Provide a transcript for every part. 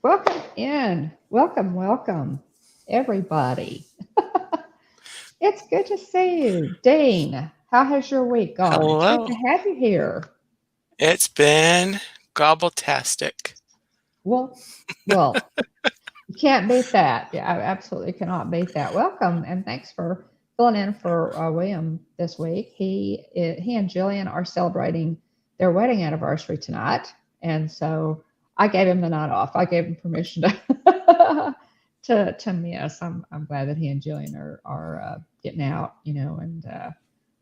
Welcome in. Welcome, everybody. It's good to see you. Dean, how has your week gone? It's good Hello. to have you here. It's been gobbletastic. Well, well, you can't beat that. Yeah, I absolutely cannot beat that. Welcome, and thanks for filling in for William this week. He and Jillian are celebrating their wedding anniversary tonight, and so I gave him the night off. I gave him permission to to miss. I'm glad that he and Jillian are getting out,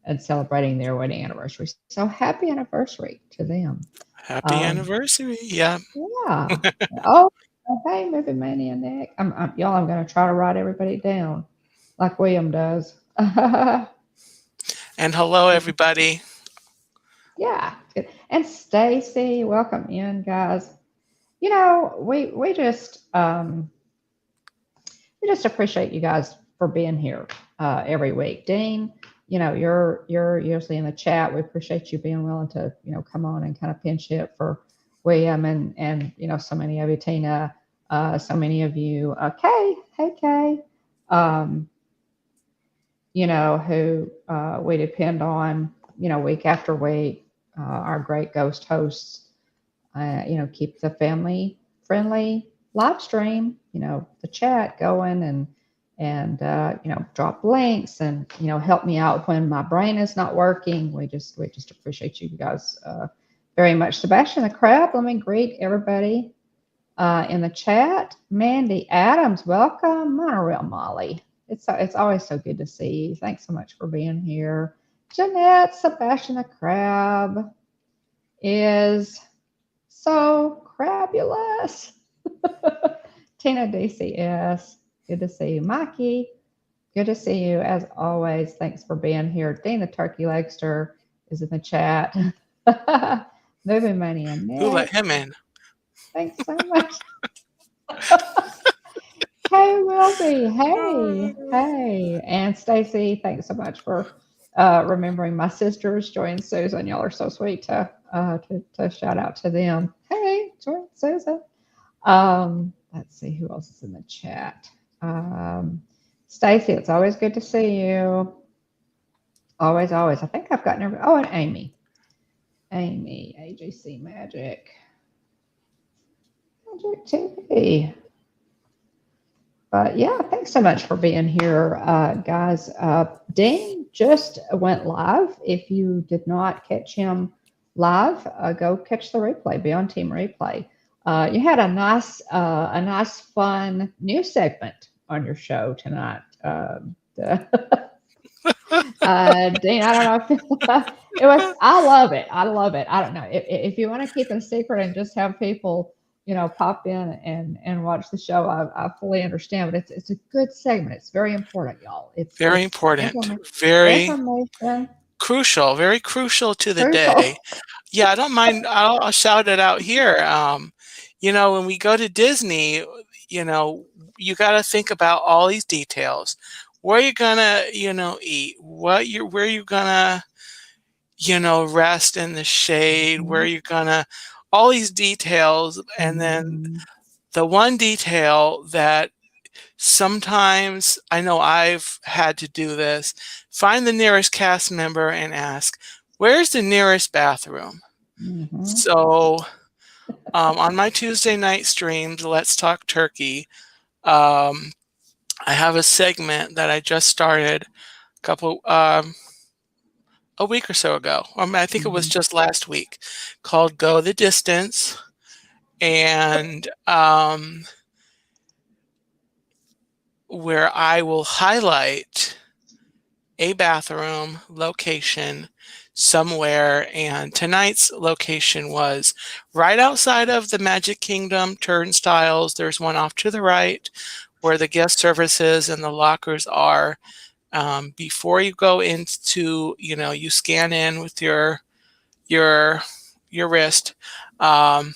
and celebrating their wedding anniversary. So happy anniversary to them. Happy Um, anniversary. Yeah. yeah. Oh, okay, Movie Mania Nick. Y'all, I'm going to try to write everybody down like William does. And hello, everybody. Yeah. Good. And Stacy, welcome in, guys. We just appreciate you guys for being here every week. Dean, you're usually in the chat. We appreciate you being willing to come on and kind of pinch hit for William and so many of you, Tina, so many of you, Kay, hey Kay, um, who we depend on week after week. Our great ghost hosts, keep the family friendly live stream, the chat going and drop links and help me out when my brain is not working. We just appreciate you guys very much. Sebastian the Crab, let me greet everybody in the chat. Mandy Adams, welcome. Monorail Molly, it's always so good to see you. Thanks so much for being here. Jeanette, Sebastian the Crab is so crabulous. Tina DCS, good to see you. Mikey, good to see you as always. Thanks for being here. Dana Turkey Legster is in the chat. Movie Mania Who let Nick, him in? thanks so much. Hey Wilby, hey. And Stacy, thanks so much for remembering my sisters, Joy and Susan. Y'all are so sweet to shout out to them. Hey, Joy and Susan. Let's see who else is in the chat. Stacy, it's always good to see you. Always. I think I've gotten every. Oh, and Amy, AJC Magic TV. But yeah, thanks so much for being here, guys. Dean just went live. If you did not catch him live, go catch the replay. Be on Team Replay. You had a nice, fun new segment on your show tonight. Dean, I don't know if it was. I love it. I don't know if you want to keep it a secret and just have people, pop in and watch the show. I fully understand, but it's a good segment. It's very important, y'all. Very It's important. Very information crucial. Very crucial to the crucial. day. Yeah, I don't mind. I'll shout it out here. When we go to Disney, you got to think about all these details. Where you gonna, eat? Where you gonna, rest in the shade? Where Mhm, you gonna, all these details, and then mhm, the one detail that sometimes I know I've had to do this, find the nearest cast member and ask, where's the nearest bathroom? mhm. So on my Tuesday night streams, Let's Talk Turkey, um, I have a segment that I just started a week or so ago. I think it was Mhm. just last week, called Go the Distance. And where I will highlight a bathroom location somewhere, and tonight's location was right outside of the Magic Kingdom turnstiles. There's one off to the right where the guest services and the lockers are. Before you go into, you scan in with your your wrist. Um,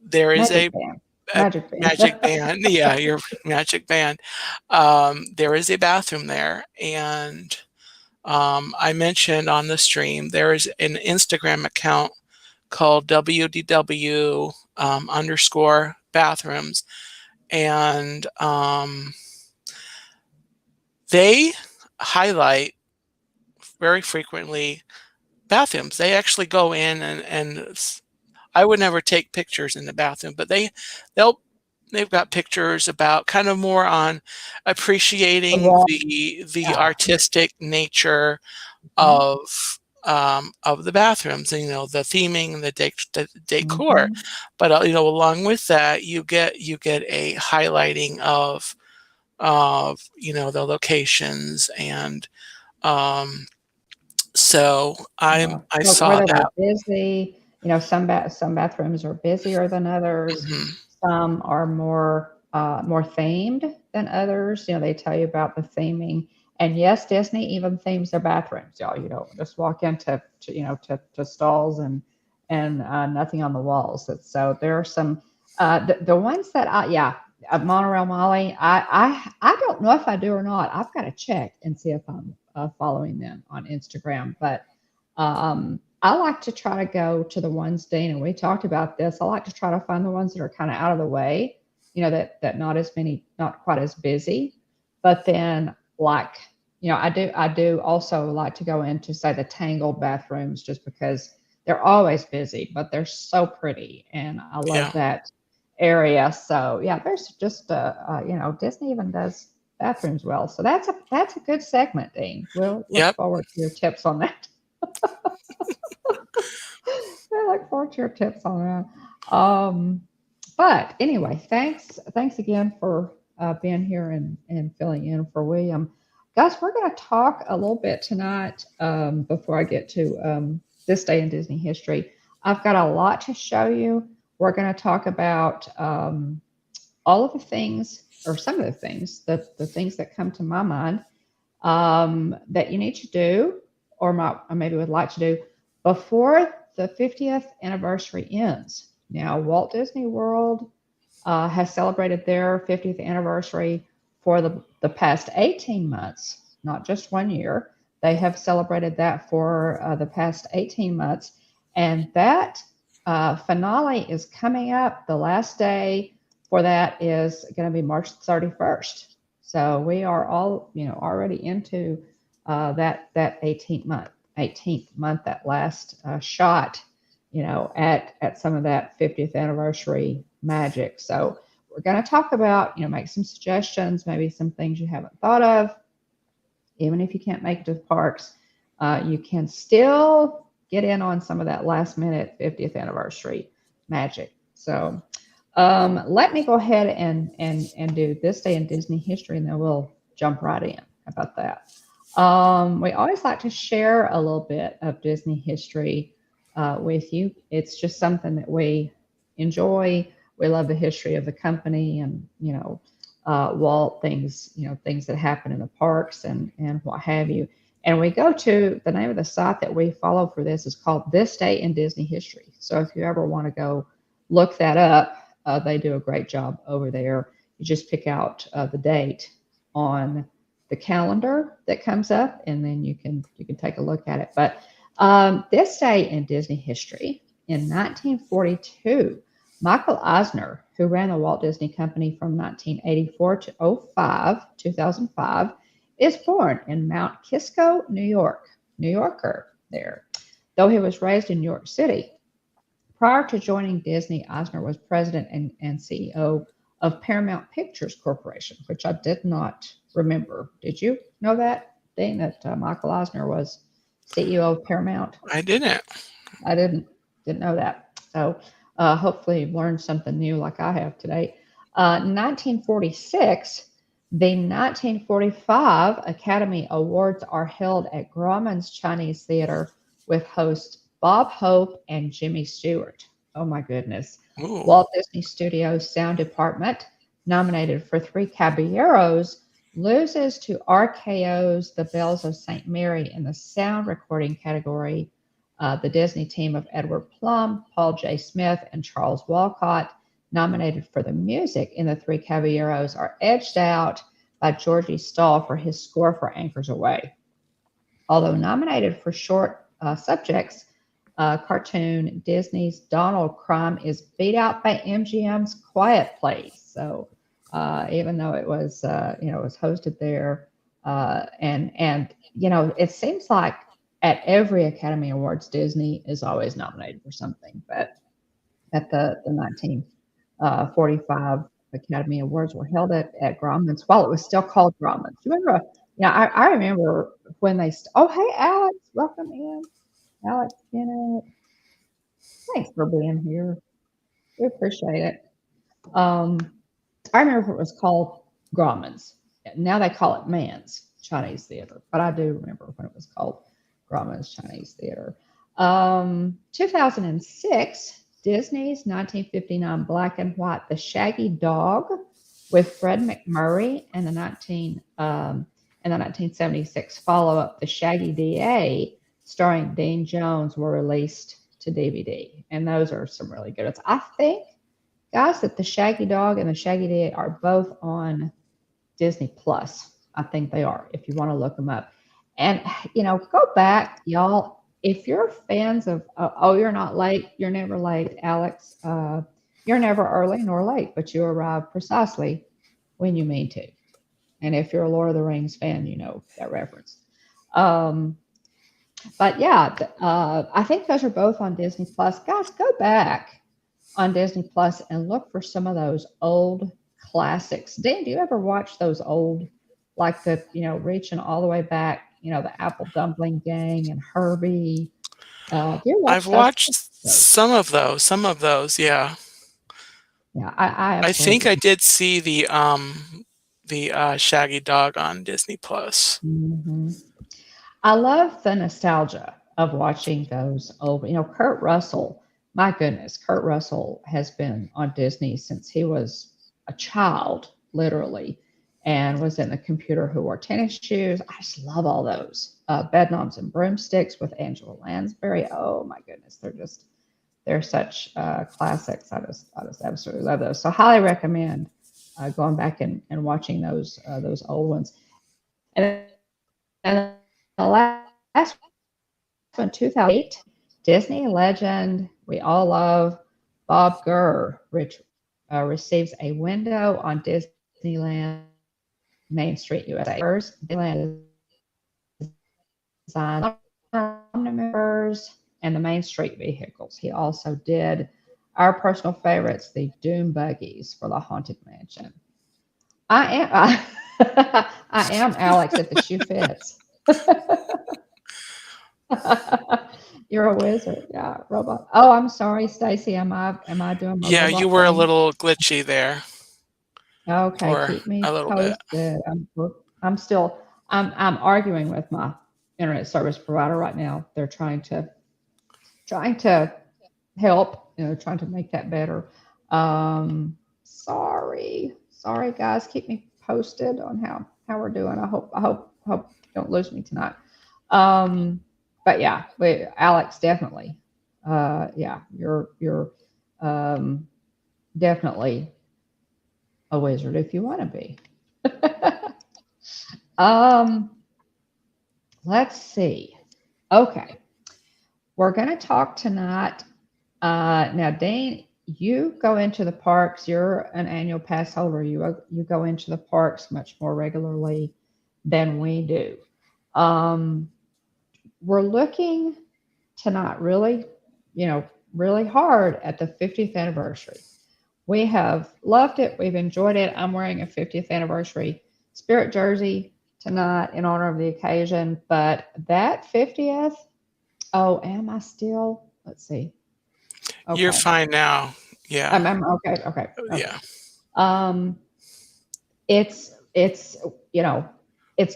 there is Magic band, a magic band. magic band. Yeah, your magic band. There is a bathroom there, and I mentioned on the stream there is an Instagram account called WDW underscore bathrooms, and they highlight very frequently bathrooms. They actually go in and I would never take pictures in the bathroom, but they've got pictures about kind of more on appreciating Well, the yeah. artistic nature Mhm. of the bathrooms, and the theming, the decor. Mhm. But along with that, you get a highlighting of the locations, and um, so Yeah. I Well, saw whether they're that. busy, some bathrooms are busier than others. Hmm. Some are more themed than others. They tell you about the theming. And yes, Disney even themes their bathrooms, y'all. You don't just walk into to stalls and nothing on the walls. So there are some the ones that Monorail Molly. I don't know if I do or not. I've got to check and see if I'm following them on Instagram. But I like to try to go to the ones, Dean, and we talked about this. I like to try to find the ones that are kind of out of the way, that not quite as busy. But then, like, I do also like to go into, say, the Tangled bathrooms, just because they're always busy, but they're so pretty, and I love Yeah. that area. So yeah, there's just Disney even does bathrooms well. So that's a good segment, Dean. We'll look Yep. forward to your tips on that. I look forward to your tips on that. But anyway, thanks again for being here and filling in for William. Guys, we're going to talk a little bit tonight before I get to this day in Disney history. I've got a lot to show you. We're going to talk about all of the things, or some of the things, the things that come to my mind that you need to do, or maybe would like to do before the 50th anniversary ends. Now, Walt Disney World has celebrated their 50th anniversary for the past 18 months, not just 1 year. They have celebrated that for the past 18 months. And that finale is coming up. The last day for that is going to be March 31st. So we are all, already into that 18th month, that last shot, at some of that 50th anniversary magic. So we're going to talk about, make some suggestions, maybe some things you haven't thought of. Even if you can't make it to the parks, you can still get in on some of that last minute 50th anniversary magic. So let me go ahead and do this day in Disney history, and then we'll jump right in. How about that? We always like to share a little bit of Disney history with you. It's just something that we enjoy. We love the history of the company, and Walt, things that happen in the parks and what have you. And we go to, the name of the site that we follow for this is called This Day in Disney History. So if you ever want to go look that up, they do a great job over there. You just pick out the date on the calendar that comes up, and then you can take a look at it. But this day in Disney history, in 1942, Michael Eisner, who ran the Walt Disney Company from 1984 to 2005, is born in Mount Kisco, New York. New Yorker there. Though he was raised in New York City, prior to joining Disney, Eisner was president and CEO of Paramount Pictures Corporation, which I did not remember. Did you know that, Dean, that Michael Eisner was CEO of Paramount? I didn't. I didn't know that. So hopefully you've learned something new like I have today. 1946, the 1945 Academy Awards are held at Grauman's Chinese Theater with hosts Bob Hope and Jimmy Stewart. Oh my goodness. Ooh. Walt Disney Studios Sound Department, nominated for 3 Caballeros, loses to RKO's The Bells of St. Mary in the sound recording category. The Disney team of Edward Plum, Paul J. Smith, and Charles Walcott, nominated for the music in the 3 Caballeros, are edged out by Georgie Stahl for his score for Anchors Away. Although nominated for short subjects, cartoon, Disney's Donald Crumb is beat out by MGM's Quiet Place. So even though it was, it was hosted there, and it seems like at every Academy Awards, Disney is always nominated for something. But at the 1945 Academy Awards were held at Grauman's while it was still called Grauman's. You remember? I remember when they. Oh, hey, Alex, welcome in, Alex Bennett. Thanks for being here. We appreciate it. I remember it was called Grauman's. Now they call it Mann's Chinese Theater, but I do remember when it was called Grauman's Chinese Theater. 2006, Disney's 1959 black and white The Shaggy Dog with Fred McMurray and the 1976 follow-up The Shaggy DA starring Dean Jones were released to DVD, and those are some really good ones. I think, guys, that The Shaggy Dog and The Shaggy DA are both on Disney Plus. I think they are, if you want to look them up. And, go back, y'all. If you're fans of, you're not late, you're never late, Alex. You're never early nor late, but you arrive precisely when you mean to. And if you're a Lord of the Rings fan, you know that reference. But yeah, I think those are both on Disney Plus. Guys, go back on Disney Plus and look for some of those old classics. Dan, do you ever watch those old, like reaching all the way back, the Apple Dumpling Gang and Herbie? I've watched some of those, yeah. Yeah, I think I did see the Shaggy Dog on Disney Plus. Mm-hmm. I love the nostalgia of watching those old, Kurt Russell. My goodness, Kurt Russell has been on Disney since he was a child, literally, and was in The Computer Who Wore Tennis Shoes. I just love all those. Bedknobs and Broomsticks with Angela Lansbury. Oh my goodness, they're such classics. I just absolutely love those. So highly recommend going back and watching those old ones. And the last one, 2008, Disney legend we all love, Bob Gurr, receives a window on Disneyland Main Street, USA. Disneyland designed members and the Main Street vehicles. He also did our personal favorites, the Doom buggies for the Haunted Mansion. I am Alex if the shoe fits. You're a wizard, yeah, robot. Oh, I'm sorry, Stacy. Am I doing my Yeah, robot you were a thing? little glitchy there. Okay, Or keep me a little posted. bit. I'm arguing with my internet service provider right now. They're trying to help, trying to make that better. Sorry guys, keep me posted on how we're doing. I hope you don't lose me tonight. But yeah, Alex, definitely. Yeah, you're definitely a wizard if you want to be. Let's see. Okay, we're going to talk tonight. Now, Dane, you go into the parks. You're an annual pass holder. You go into the parks much more regularly than we do. We're looking tonight really hard at the 50th anniversary. We have loved it. We've enjoyed it. I'm wearing a 50th anniversary Spirit jersey tonight in honor of the occasion. But that 50th, am I still? Let's see. Okay. You're fine now. Yeah. I'm okay. Yeah. It's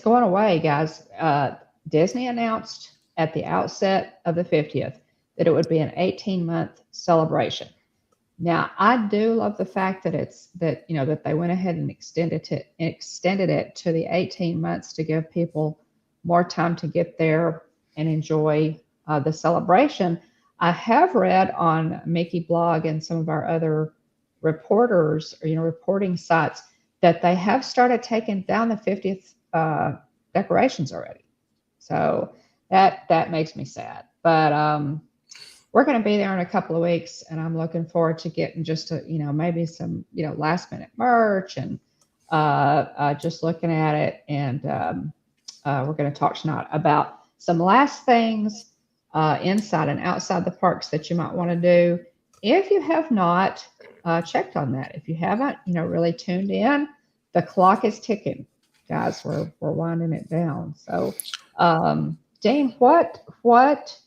going away, guys. Disney announced at the outset of the 50th that it would be an 18-month celebration. Now, I do love the fact that that they went ahead and extended it to the 18 months to give people more time to get there and enjoy the celebration. I have read on Mickey Blog and some of our other reporters, reporting sites, that they have started taking down the 50th decorations already. So that makes me sad. But we're going to be there in a couple of weeks, and I'm looking forward to getting just a, maybe some, last minute merch and just looking at it. And we're going to talk tonight about some last things inside and outside the parks that you might want to do. If you have not checked on that, if you haven't, really tuned in, the clock is ticking, guys. We're winding it down. So, Dean, what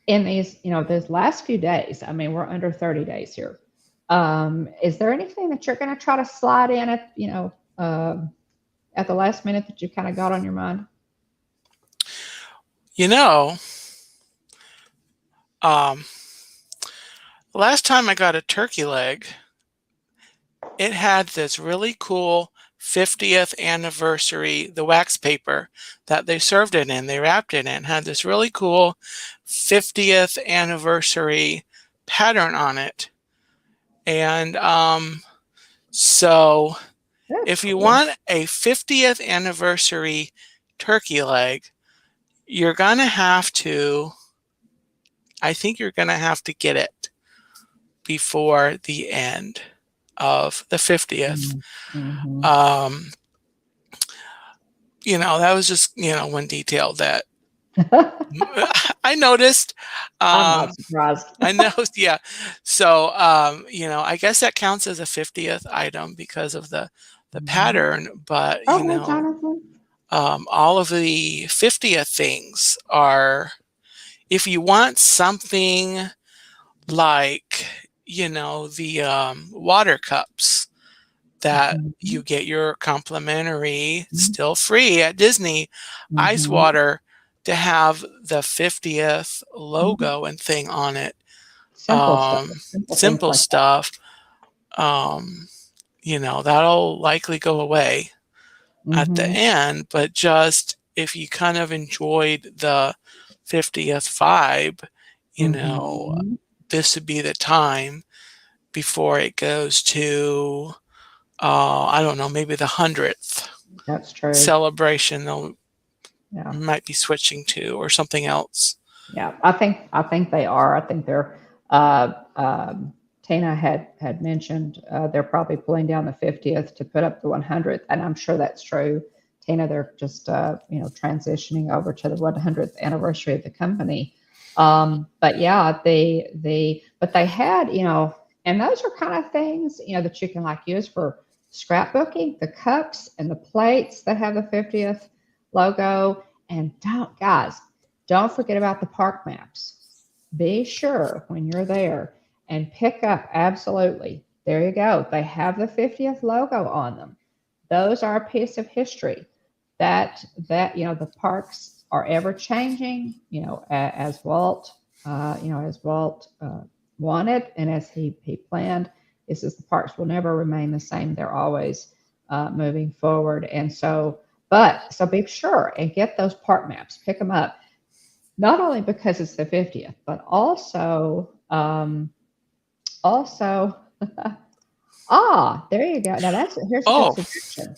in these, those last few days? I mean, we're under 30 days here. Is there anything that you're going to try to slide in at, at the last minute that you kind of got on your mind? Last time I got a turkey leg, it had this really cool 50th anniversary, the wax paper that they served it in, they wrapped it in, had this really cool 50th anniversary pattern on it. And so if you want a 50th anniversary turkey leg, you're going to have to, I think you're going to have to get it before the end of the 50th. Mm-hmm. That was just, one detail that I noticed. I'm not surprised. I know, yeah. So, I guess that counts as a 50th item because of the pattern, but, Jonathan. all of the 50th things are, if you want something like, the water cups that you get your complimentary, still free at Disney, ice water, to have the 50th logo and thing on it. Simple stuff. That'll likely go away at the end, but just if you kind of enjoyed the 50th vibe, this would be the time before it goes to, I don't know, maybe the 100th That's true. celebration they'll might be switching to, or something else. Yeah, I think they are. I think they're. Tina had mentioned they're probably pulling down the 50th to put up the 100th, and I'm sure that's true. Tina, they're just transitioning over to the 100th anniversary of the company. But yeah, but they had, and those are kind of things, that you can like use for scrapbooking, the cups and the plates that have the 50th logo. And don't forget about the park maps. Be sure when you're there and pick up, absolutely. There you go. They have the 50th logo on them. Those are a piece of history that the parks are ever changing, as Walt wanted and as he planned. This is, the parks will never remain the same. They're always moving forward. And so be sure and get those park maps, pick them up, not only because it's the 50th, but also there you go. Now here's a good suggestion.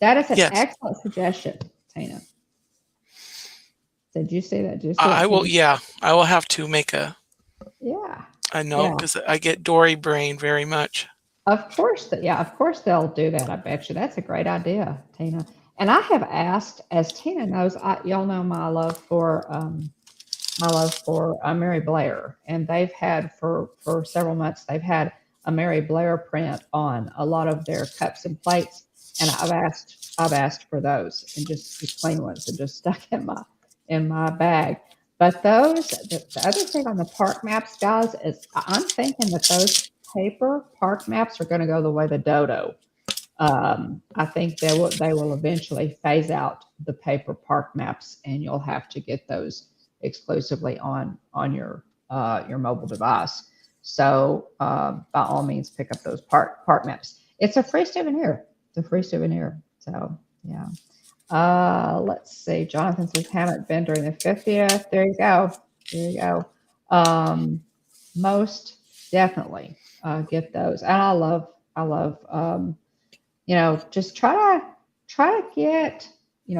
That is an excellent suggestion, Tina. Did you see that? I will. Yeah, I will have to make a note because I get Dory brain very much. Of course, of course they'll do that. I bet you that's a great idea, Tina. And I have asked, as Tina knows, y'all know my love for Mary Blair, and they've had for several months. They've had a Mary Blair print on a lot of their cups and plates, and I've asked for those, and just the plain ones, and just stuck in my bag. But the other thing on the park maps, guys, is I'm thinking that those paper park maps are going to go the way of the dodo. I think they will eventually phase out the paper park maps, and you'll have to get those exclusively on your mobile device. So by all means, pick up those park maps. It's a free souvenir. So yeah. Let's see. Jonathan says, haven't been during the 50th. There you go. Most definitely get those. And I love just try to get,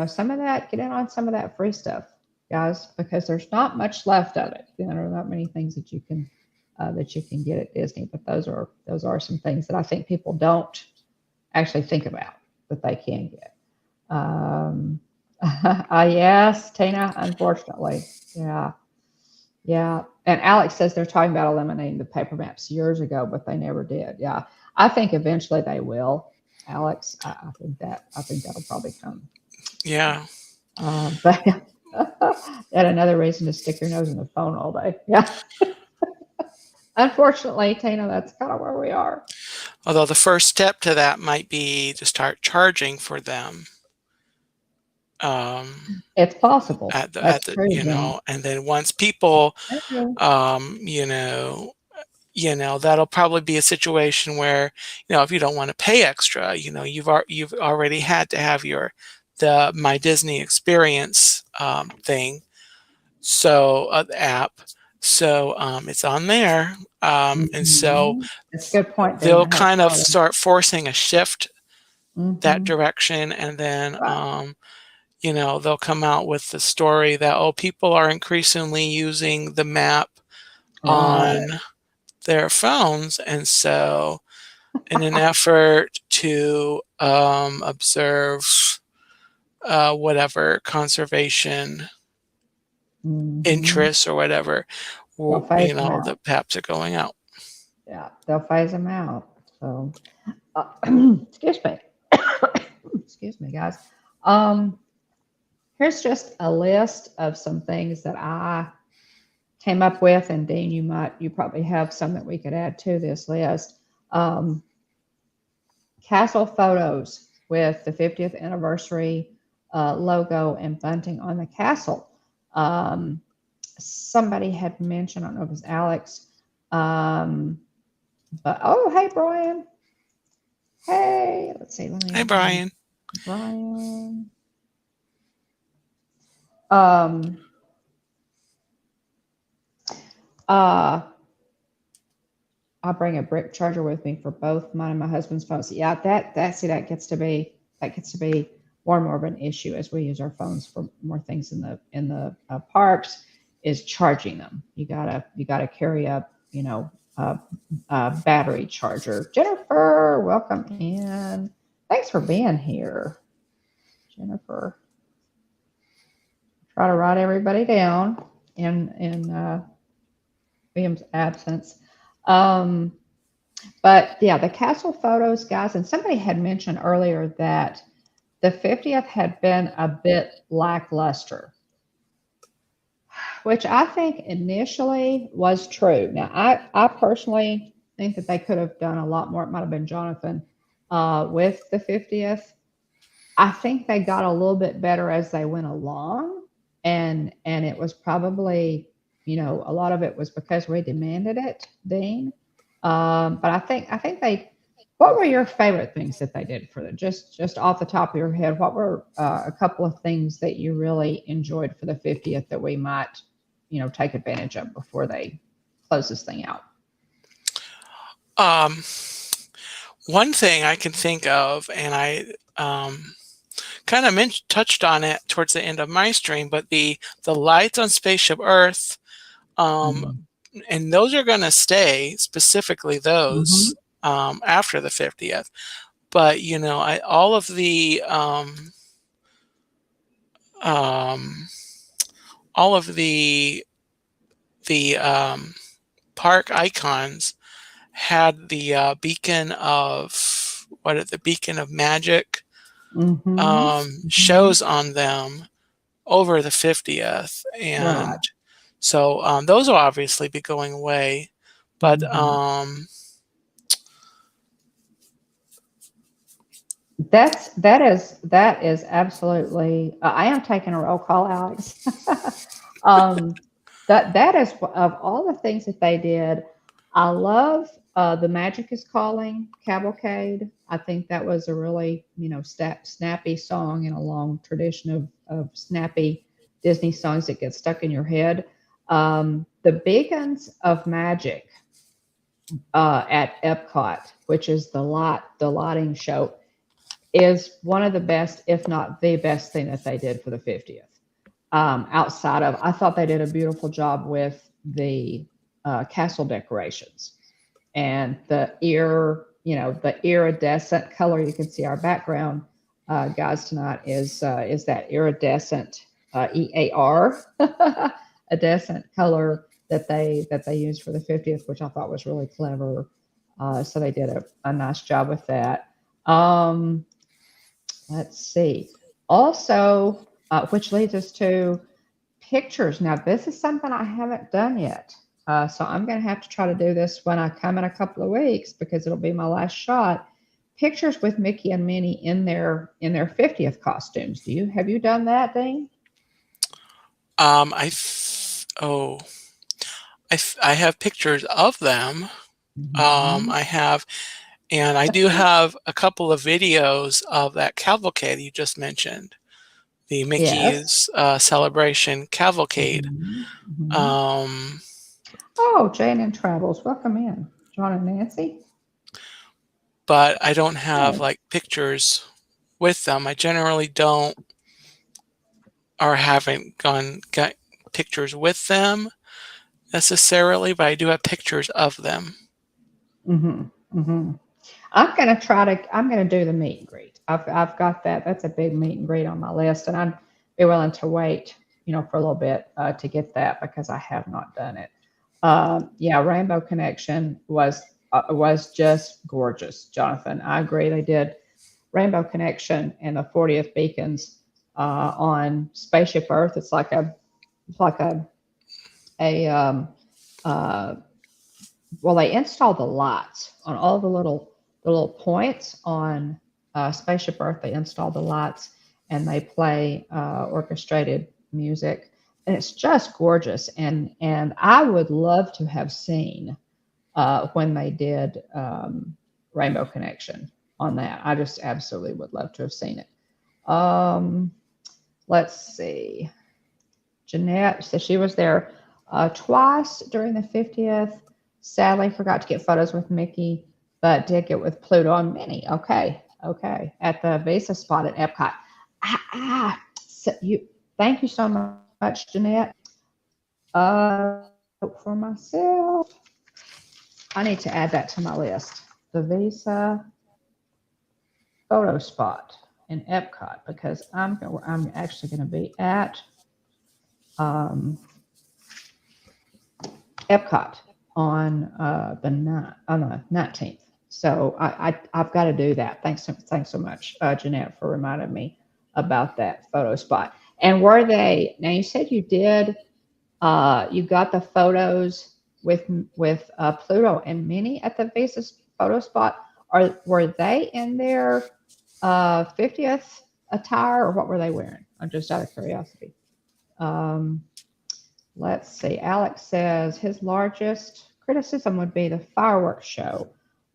some of that, get in on some of that free stuff, guys, because there's not much left of it. You know, there are not many things that you can get at Disney, but those are some things that I think people don't actually think about that they can get. Yes, Tina, unfortunately. Yeah. Yeah. And Alex says they're talking about eliminating the paper maps years ago, but they never did. Yeah. I think eventually they will, Alex. I think that'll probably come. Yeah. But yet another reason to stick your nose in the phone all day. Yeah. Unfortunately, Tina, that's kind of where we are. Although the first step to that might be to start charging for them. It's possible. At That's the, true, you Jenny. know, and then once people, That's true. you know, that'll probably be a situation where, you know, if you don't want to pay extra, you know, you've already had to have the My Disney Experience thing, so app, so it's on there, and so That's a good point, Dean. they'll I hadn't kind of thought of start forcing a shift that it. direction, and then Right. you know, they'll come out with the story that, oh, people are increasingly using the map Right. on their phones, and so in an effort to observe whatever conservation Mhm. interests or whatever, They'll phase you them know, out. the maps are going out. Yeah, they'll phase them out. So, excuse me. Excuse me, guys. Um, Here's just a list of some things that I came up with, and Dean, you probably have some that we could add to this list. Um, Castle photos with the 50th anniversary logo and bunting on the castle. Somebody had mentioned, I don't know if it was Alex, but oh, hey, Brian. Hey, let's see. Hey, Brian. Brian. Uh, I'll bring a brick charger with me for both mine and my husband's phones. Yeah, that gets to be more and more of an issue as we use our phones for more things in the parks. Is charging them. You gotta carry a battery charger. Jennifer, welcome in. Thanks for being here, Jennifer. Try to write everybody down in William's absence. But yeah, the castle photos, guys, and somebody had mentioned earlier that the 50th had been a bit lackluster, which I think initially was true. Now, I personally think that they could have done a lot more. It might have been Jonathan with the 50th. I think they got a little bit better as they went along, and it was probably, a lot of it was because we demanded it, Dean. But I think they. What were your favorite things that they did for the just off the top of your head? What were a couple of things that you really enjoyed for the 50th that we might, take advantage of before they close this thing out? One thing I can think of, and I kind of touched on it towards the end of my stream, but the lights on Spaceship Earth, and those are going to stay, specifically those, after the 50th. But all of the park icons had the beacon of magic shows on them over the 50th, and Right. so those will obviously be going away, but that is absolutely. I am taking a roll call, Alex. That is of all the things that they did. I love the Magic is Calling Cavalcade. I think that was a really snappy song in a long tradition of snappy Disney songs that get stuck in your head. The Beacons of Magic at Epcot, which is the lighting show, is one of the best, if not the best thing that they did for the 50th. outside of, I thought they did a beautiful job with the castle decorations and the the iridescent color. You can see our background, guys, tonight is that iridescent EAR, iridescent color that they used for the 50th, which I thought was really clever. So they did a nice job with that. Let's see. Also, which leads us to pictures. Now, this is something I haven't done yet. So I'm going to have to try to do this when I come in a couple of weeks because it'll be my last shot. Pictures with Mickey and Minnie in their 50th costumes. Have you done that, Dean? I have pictures of them. I have, and I do have a couple of videos of that cavalcade you just mentioned, the Mickey's celebration cavalcade. Oh, Jane and Travels, welcome in, John and Nancy. But I don't have like pictures with them. I generally don't, or haven't got pictures with them necessarily, but I do have pictures of them. I'm gonna do the meet and greet. I've got that. That's a big meet and greet on my list, and I'd be willing to wait, for a little bit to get that because I have not done it. Yeah, Rainbow Connection was just gorgeous, Jonathan. I agree. They did Rainbow Connection and the 40th beacons on Spaceship Earth. It's like a well, they installed the lights on all the little points on Spaceship Earth. They installed the lights and they play orchestrated music, and it's just gorgeous. And I would love to have seen when they did Rainbow Connection on that. I just absolutely would love to have seen it. Let's see. Jeanette said she was there twice during the 50th. Sadly, forgot to get photos with Mickey, but did get with Pluto and Minnie. Okay. At the Visa spot at Epcot. Thank you so much, Jeanette. For myself, I need to add that to my list. The Visa photo spot in Epcot because I'm actually going to be at Epcot on the 19th. So I've got to do that. Thanks so much, Jeanette, for reminding me about that photo spot. And were they? Now you said you did. You got the photos with Pluto and Minnie at the Visa photo spot. Were they in their 50th attire, or what were they wearing? I'm just out of curiosity. Let's see. Alex says his largest criticism would be the fireworks show.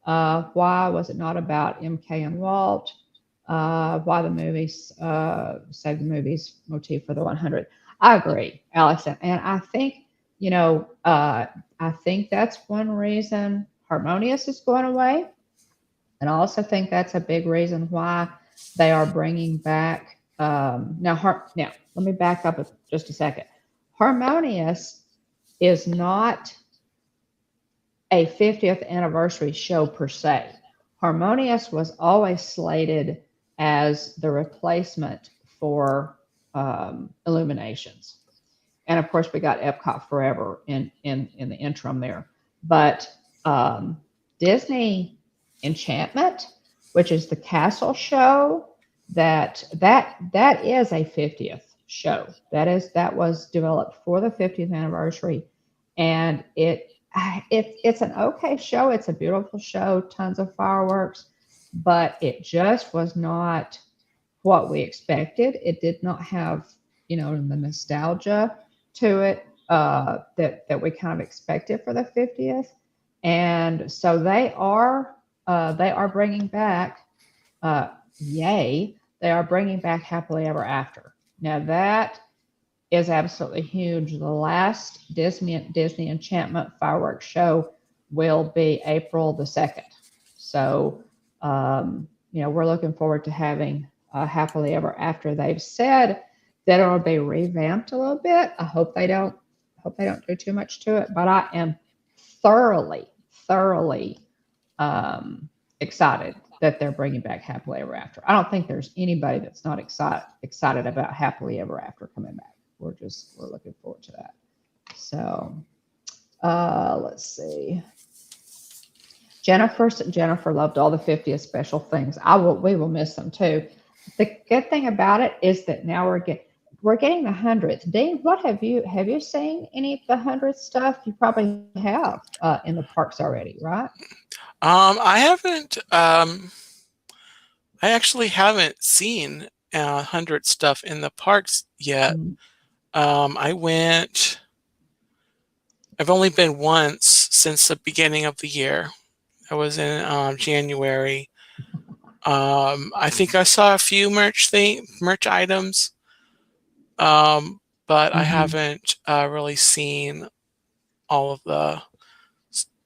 Why was it not about MK and Walt? Why the movies save the movies motif for the 100? I agree, Alex, and I think I think that's one reason Harmonious is going away, and I also think that's a big reason why they are bringing back. Now, let me back up just a second. Harmonious is not a 50th anniversary show per se. Harmonious was always slated as the replacement for Illuminations. And of course, we got Epcot Forever in the interim there. But Disney Enchantment, which is the castle show, that is a 50th show. That was developed for the 50th anniversary, and it's an okay show. It's a beautiful show, tons of fireworks, but it just was not what we expected. It did not have the nostalgia to it that we kind of expected for the 50th, and so they are bringing back they are bringing back Happily Ever After. Now that is absolutely huge. The last Disney Enchantment fireworks show will be April the 2nd. So, we're looking forward to having Happily Ever After. They've said that it'll be revamped a little bit. I hope they don't. Hope they don't do too much to it. But I am thoroughly excited that they're bringing back Happily Ever After. I don't think there's anybody that's not excited about Happily Ever After coming back. We're looking forward to that. So let's see. Jennifer loved all the 50th special things. We will miss them too. The good thing about it is that now we're getting the 100th. Dean, what have you seen any of the 100th stuff? You probably have in the parks already, right? I haven't. I actually haven't seen 100 stuff in the parks yet. I've only been once since the beginning of the year. I was in January. I think I saw a few merch items, but I haven't really seen all of the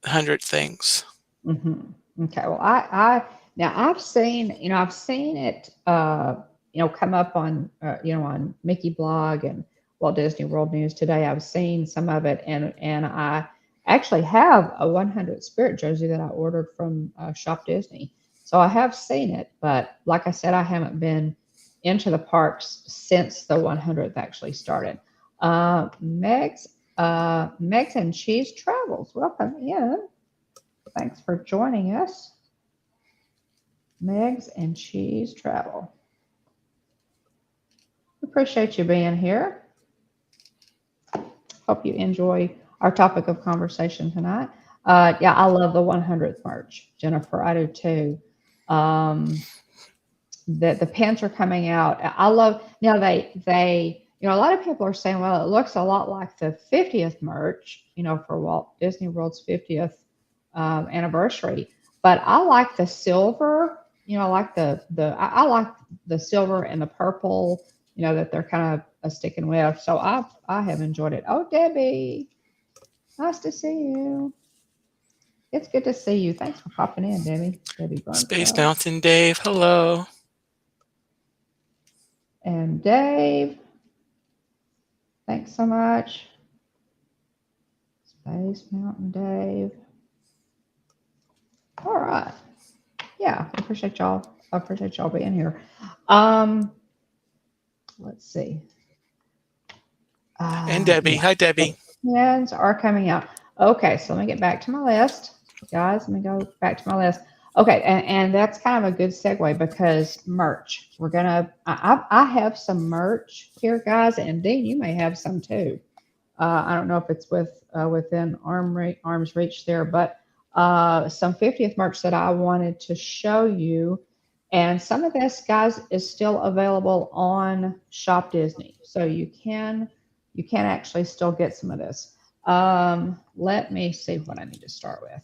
100 things. Okay. Well, I've seen it, come up on, on Mickey Blog and Walt Disney World News today. I've seen some of it, and I actually have a 100 Spirit jersey that I ordered from Shop Disney. So I have seen it, but like I said, I haven't been into the parks since the 100th actually started. Megs and Cheese Travels, welcome in. Thanks for joining us. Megs and Cheese Travel. Appreciate you being here. Hope you enjoy our topic of conversation tonight. Yeah, I love the 100th merch, Jennifer. I do too. The pins are coming out. I love, they a lot of people are saying, well, it looks a lot like the 50th merch, for Walt Disney World's 50th anniversary. But I like the silver, I like I like the silver and the purple, that they're kind of sticking with. So I have enjoyed it. Oh, Debbie, nice to see you. It's good to see you. Thanks for popping in, Debbie. Debbie Space Mountain Dave, hello. And Dave, thanks so much. Space Mountain Dave. All right. Yeah, I appreciate y'all. I appreciate y'all being here. Let's see. And Debbie. Hi, Debbie. Pins are coming out. Okay, so let me get back to my list. Guys, let me go back to my list. Okay, and that's kind of a good segue because merch. I have some merch here, guys, and Dean, you may have some too. I don't know if it's within arm's reach there, but some 50th merch that I wanted to show you. And some of this, guys, is still available on Shop Disney. So you can actually still get some of this. Let me see what I need to start with.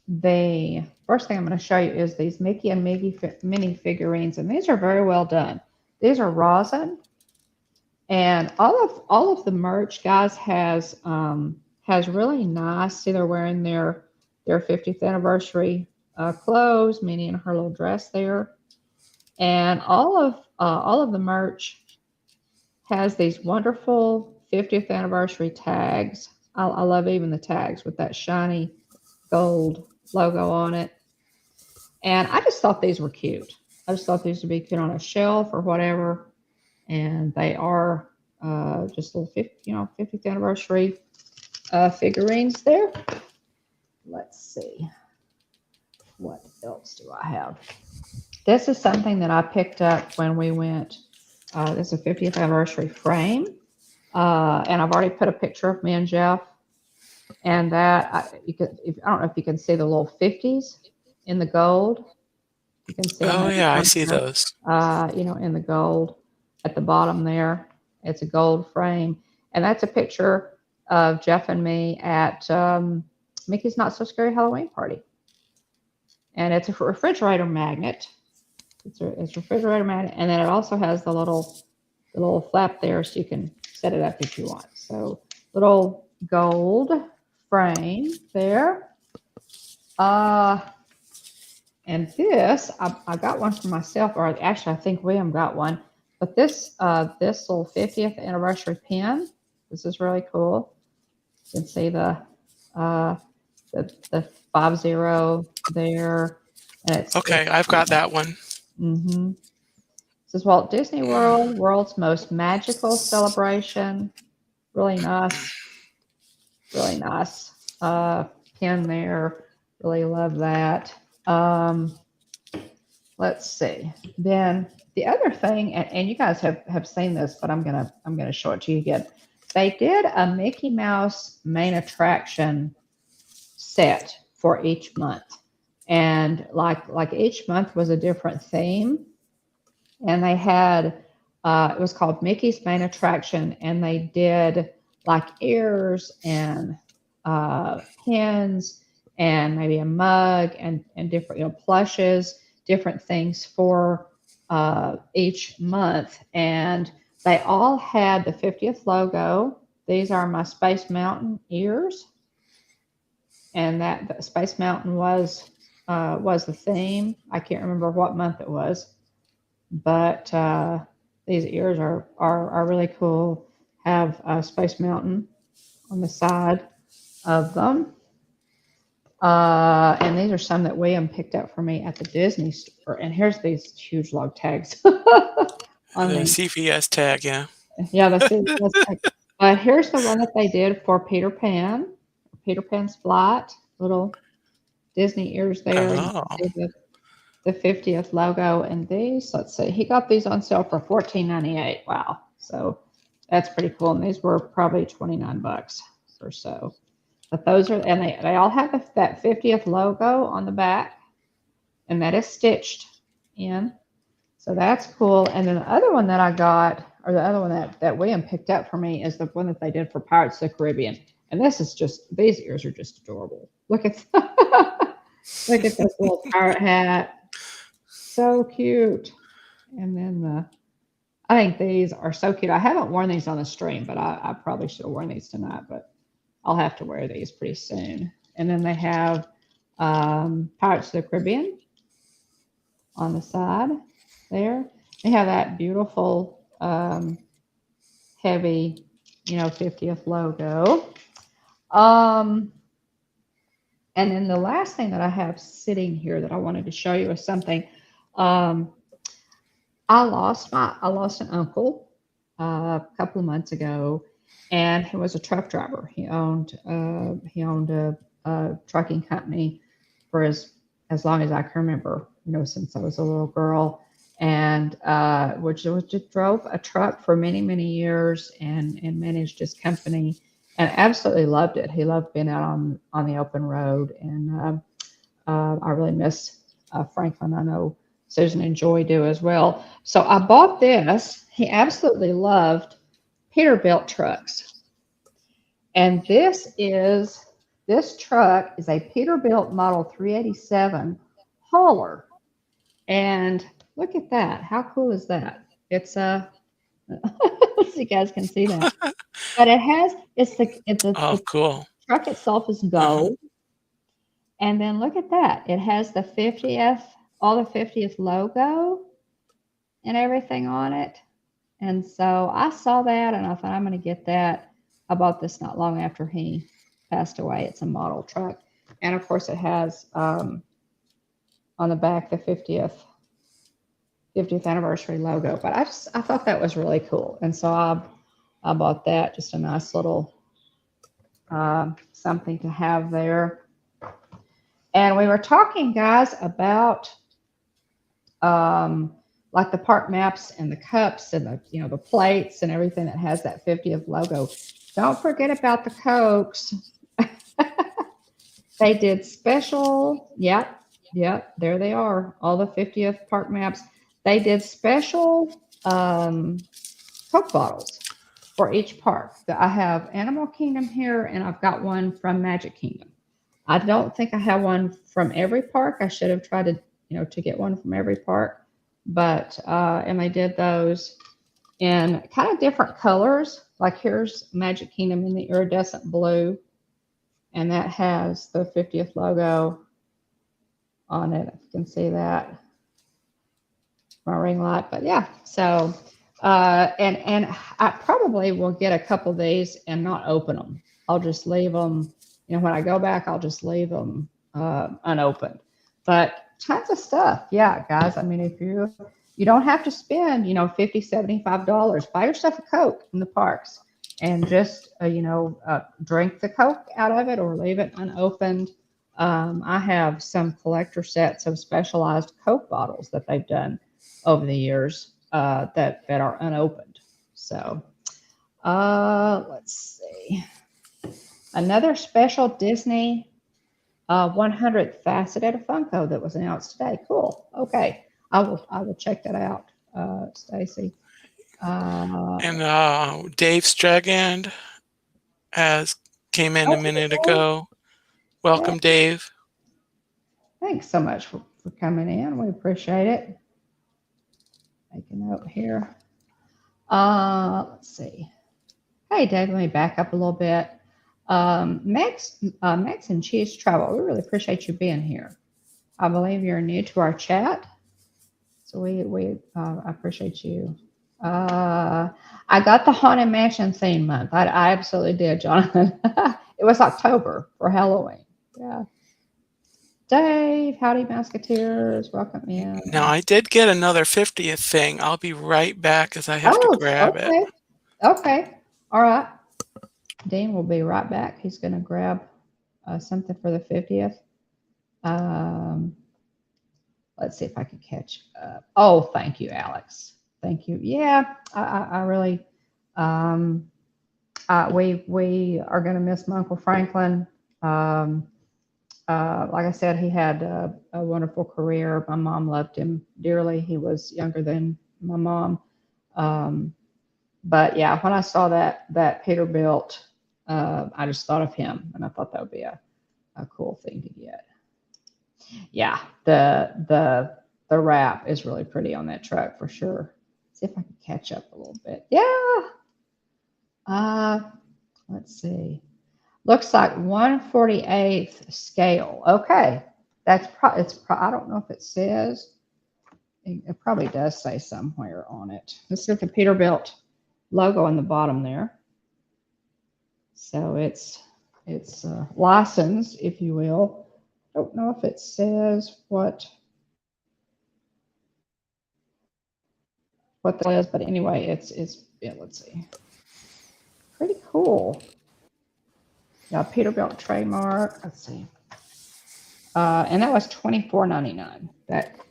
The first thing I'm going to show you is these Mickey and Minnie figurines, and these are very well done. These are rosin, and all of the merch, guys, has really nice. See, they're wearing their 50th anniversary clothes, Minnie in her little dress there, and all of the merch has these wonderful 50th anniversary tags. I love even the tags with that shiny gold logo on it. And I just thought these were cute. I just thought these would be cute on a shelf or whatever. And they are just little 50th anniversary figurines there. Let's see. What else do I have? This is something that I picked up when we went. This is a 50th anniversary frame. And I've already put a picture of me and Jeff. And that, I don't know if you can see the little 50s in the gold. You can see. Oh, yeah, I see those. In the gold at the bottom there. It's a gold frame. And that's a picture of Jeff and me at Mickey's Not So Scary Halloween Party. And it's a refrigerator magnet. It's a refrigerator magnet. And then it also has the little flap there so you can set it up if you want. So little gold frame there. And this, I got one for myself, or actually I think William got one. But this little 50th anniversary pin, this is really cool. You can see uh, the 50 there, and Okay, I've got that one. mm-hmm. This is Walt Disney World, world's most magical celebration. Really nice pin there. Really love that. Let's see. Then the other thing, and you guys have seen this, but I'm gonna show it to you again. They did a Mickey Mouse main attraction set for each month, and like each month was a different theme, and they had it was called Mickey's Main Attraction, and they did like ears and pins and maybe a mug and different plushes, different things for each month, and they all had the 50th logo. These are my Space Mountain ears, and that Space Mountain was the theme. I can't remember what month it was, but these ears are really cool. Have Space Mountain on the side of them. And these are some that William picked up for me at the Disney store. And here's these huge log tags on The these. CVS tag, yeah. Yeah, the CVS tag. But here's the one that they did for Peter Pan. Peter Pan's flight, little Disney ears there. You Oh, can see the 50th logo. And these, let's see, he got these on sale for $14.98. Wow. So that's pretty cool. And these were probably 29 bucks or so. But those are, and they all have that 50th logo on the back, and that is stitched in. So that's cool. And then the other one that I got, or the other one that William picked up for me, is the one that they did for Pirates of the Caribbean. And this is just, these ears are just adorable. Look at look at this little pirate hat. So cute. And then I think these are so cute. I haven't worn these on the stream, but I probably should have worn these tonight, but I'll have to wear these pretty soon. And then they have Pirates of the Caribbean on the side there. They have that beautiful heavy, 50th logo. And then the last thing that I have sitting here that I wanted to show you is something. I lost an uncle a couple of months ago, and he was a truck driver. He owned a trucking company for as long as I can remember, since I was a little girl, and which just drove a truck for many, many years and managed his company and absolutely loved it. He loved being out on the open road, and I really miss Franklin. I know Susan and Joy do as well. So I bought this. He absolutely loved Peterbilt trucks. And this truck is a Peterbilt Model 387 hauler. And look at that. How cool is that? It's a so you guys can see that. But the cool. truck itself is gold. And then look at that. It has the 50th, all the 50th logo and everything on it. And so I saw that and I thought, I'm going to get that. I bought this not long after he passed away. It's a model truck. And of course it has on the back the 50th anniversary logo. But I thought that was really cool. And so I bought that, just a nice little something to have there. And we were talking, guys, about like the park maps and the cups and the plates and everything that has that 50th logo. Don't forget about the Cokes. They did special. Yep, there they are. All the 50th park maps. They did special Coke bottles for each park. I have Animal Kingdom here, and I've got one from Magic Kingdom. I don't think I have one from every park. I should have tried to get one from every park, but and they did those in kind of different colors. Like here's Magic Kingdom in the iridescent blue, and that has the 50th logo on it. If you can see that, my ring light. But yeah, so and I probably will get a couple of these and not open them. I'll just leave them. You know, when I go back, I'll just leave them unopened. But tons of stuff. Yeah, guys. I mean, if you don't have to spend, you know, $50, $75. Buy yourself a Coke in the parks and just, drink the Coke out of it or leave it unopened. I have some collector sets of specialized Coke bottles that they've done over the years that are unopened. So let's see. Another special Disney 100th faceted Funko that was announced today. Cool. Okay, I will check that out, Stacy. And Dave Stragand came in a minute ago. Welcome, Dave. Thanks so much for coming in. We appreciate it. Make a note here. Let's see. Hey, Dave, let me back up a little bit. Max and Cheese Travel, we really appreciate you being here. I believe you're new to our chat, so we appreciate you. I got the Haunted Mansion theme month. I absolutely did, Jonathan. It was October for Halloween. Yeah. Dave, howdy, Musketeers. Welcome in. Now, I did get another 50th thing. I'll be right back as I have to grab it. Okay. All right. Dean will be right back. He's going to grab something for the 50th. Let's see if I can catch up. Oh, thank you, Alex. Thank you. Yeah, I really, we are going to miss my Uncle Franklin. Like I said, he had a wonderful career. My mom loved him dearly. He was younger than my mom. But yeah, when I saw that Peterbilt, I just thought of him, and I thought that would be a cool thing to get. Yeah, the wrap is really pretty on that truck for sure. See if I can catch up a little bit. Yeah. Let's see. Looks like 1/48 scale. Okay, that's I don't know if it says. It probably does say somewhere on it. Let's look at the Peterbilt logo on the bottom there. So it's licensed, if you will. Don't know if it says what that is, but anyway, it's yeah, let's see. Pretty cool. Yeah, Peterbilt trademark. Let's see. And that was $24.99.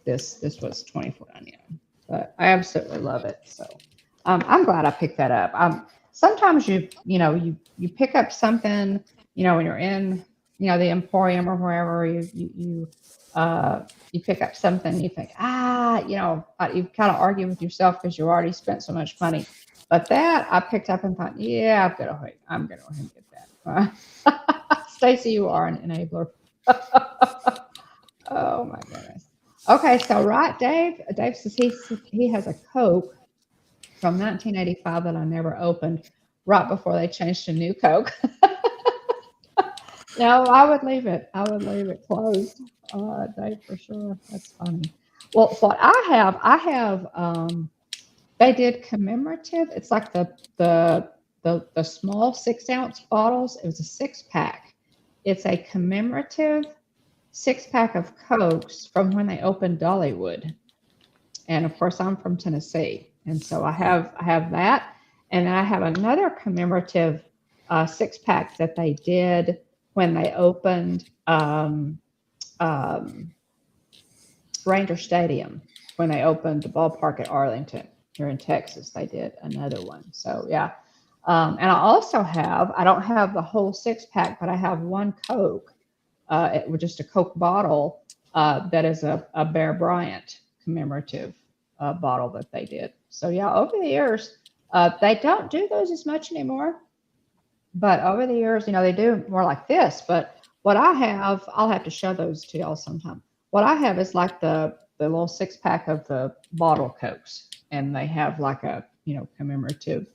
This was $24.99. But I absolutely love it. So I'm glad I picked that up. Sometimes you pick up something, when you're in, the Emporium or wherever you pick up something, you think, you kind of argue with yourself because you already spent so much money. But that I picked up and thought, yeah, I'm gonna go ahead and get that. Stacy, you are an enabler. Oh my goodness. Okay, so right, Dave says he has a Coke from 1985 that I never opened, right before they changed to New Coke. No, I would leave it closed, Dave, for sure. That's funny. Well, what I have they did commemorative. It's like the small 6-ounce bottles. It was a 6-pack. It's a commemorative 6-pack of Cokes from when they opened Dollywood. And of course, I'm from Tennessee, and so I have that, and I have another commemorative 6-pack that they did when they opened Ranger Stadium. When they opened the ballpark at Arlington here in Texas, they did another one. So yeah, and I don't have the whole 6-pack, but I have one Coke. It was just a Coke bottle that is a Bear Bryant commemorative bottle that they did. So yeah, over the years, they don't do those as much anymore. But over the years, they do more like this. But what I have, I'll have to show those to y'all sometime. What I have is like the little 6-pack of the bottle Cokes, and they have like a commemorative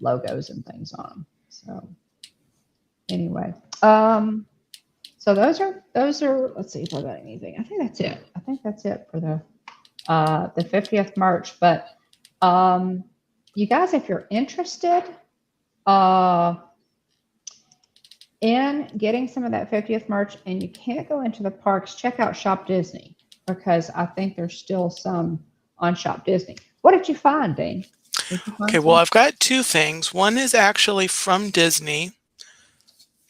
logos and things on them. So anyway, So those are. Let's see if I got anything. I think that's it. I think that's it for the 50th March. But um, you guys, if you're interested uh, in getting some of that 50th March, and you can't go into the parks, check out Shop Disney because I think there's still some on Shop Disney. What did you find, Dean? Did you Okay, find well, some? I've got two things. One is actually from Disney,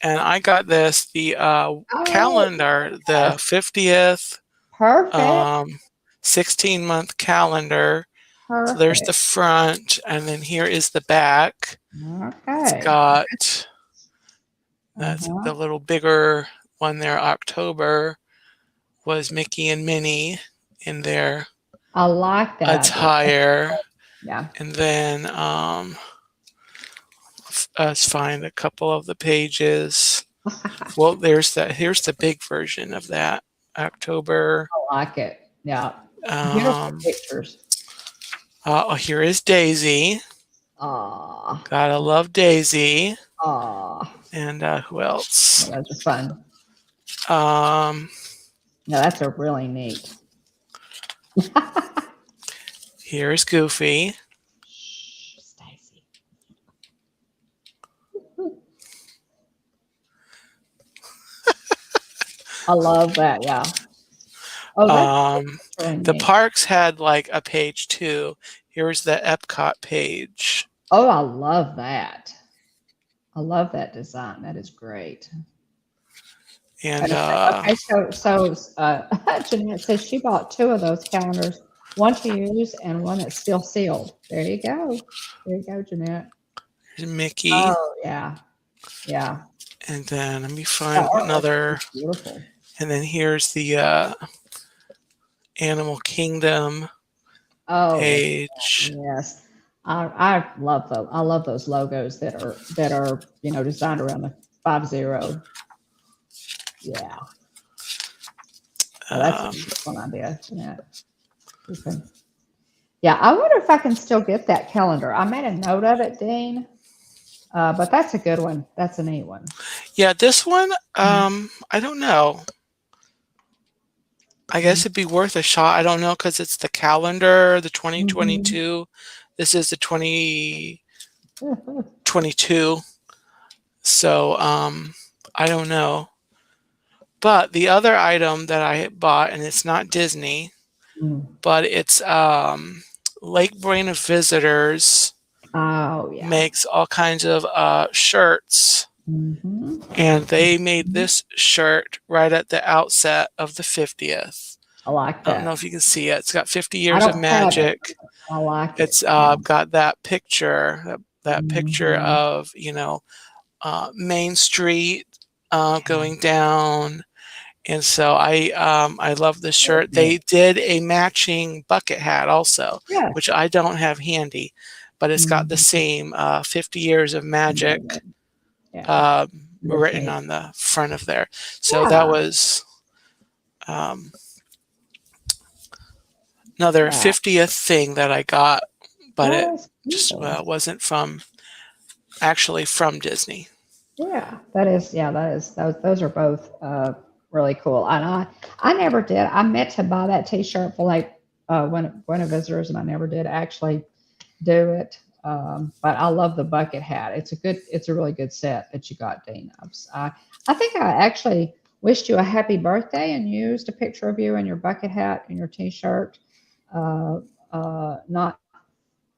and I got the Oh, calendar, yes. the 50th Perfect. 16-month calendar. So there's the Perfect. front, and then here is the back. It's Okay. got that's Uh-huh. the little bigger one there. October was Mickey and Minnie in their I like that idea. attire, Yeah. and then let's find a couple of the pages. I Well, here's the big version of that October. like it. Yeah. Beautiful Um, pictures. Here is Daisy. Ah, Gotta love Daisy. ah. And who else? Those are fun. Um, No, that's a really neat. Here's Goofy. Shh, Stacy. I love that. Yeah. Oh, Um, that's really the neat. parks had like a page too. Here's the Epcot page. Oh, I love that. I love that design. That is great. And And okay, Jeanette says she bought two of those calendars, one to use and one that's still sealed. There you go. There you go, Jeanette. Mickey. Oh yeah, yeah. And then let me The find artwork is another. beautiful. And then here's the Animal Kingdom Oh, look at page. that. Yes. I love those logos that are designed around the 50. Yeah. Oh, that's a Um, fun idea, Jeanette. Okay. Yeah, I wonder if I can still get that calendar. I made a note of it, Dean. But that's a good one. That's a neat one. yeah, this one, I don't know. I guess it'd be worth a shot. I don't know because it's the calendar, the Mm-hmm. 2022. This is the 2022. So I don't know. But the other item that I bought, and it's not Disney, but it's Lake Buena Visitors Oh yeah. makes all kinds of shirts. Hmm. And they made this shirt right at the outset of the 50th. I like I don't know that. if you can see it. It's got 50 I years of don't have it. magic. I like it. It's Yeah. got that picture, that picture Hmm. of, Main Street Yeah. going down. And so I love this That is shirt. They neat. did a matching bucket hat also, Yes. which I don't have handy, but it's got the Hmm. same 50 years of magic Yeah. That is written neat. on the front of there. So that Yeah. was um, another Yeah. 50th thing that I got, but it That is just cool. wasn't actually from Disney. Yeah, that is. Yeah, that is. Those are both really cool. And I never did. I meant to buy that T-shirt for like when a visitors, and I never did actually do it. But I love the bucket hat. It's a really good set that you got, Dean. I think I actually wished you a happy birthday and used a picture of you in your bucket hat and your T-shirt. Uh, not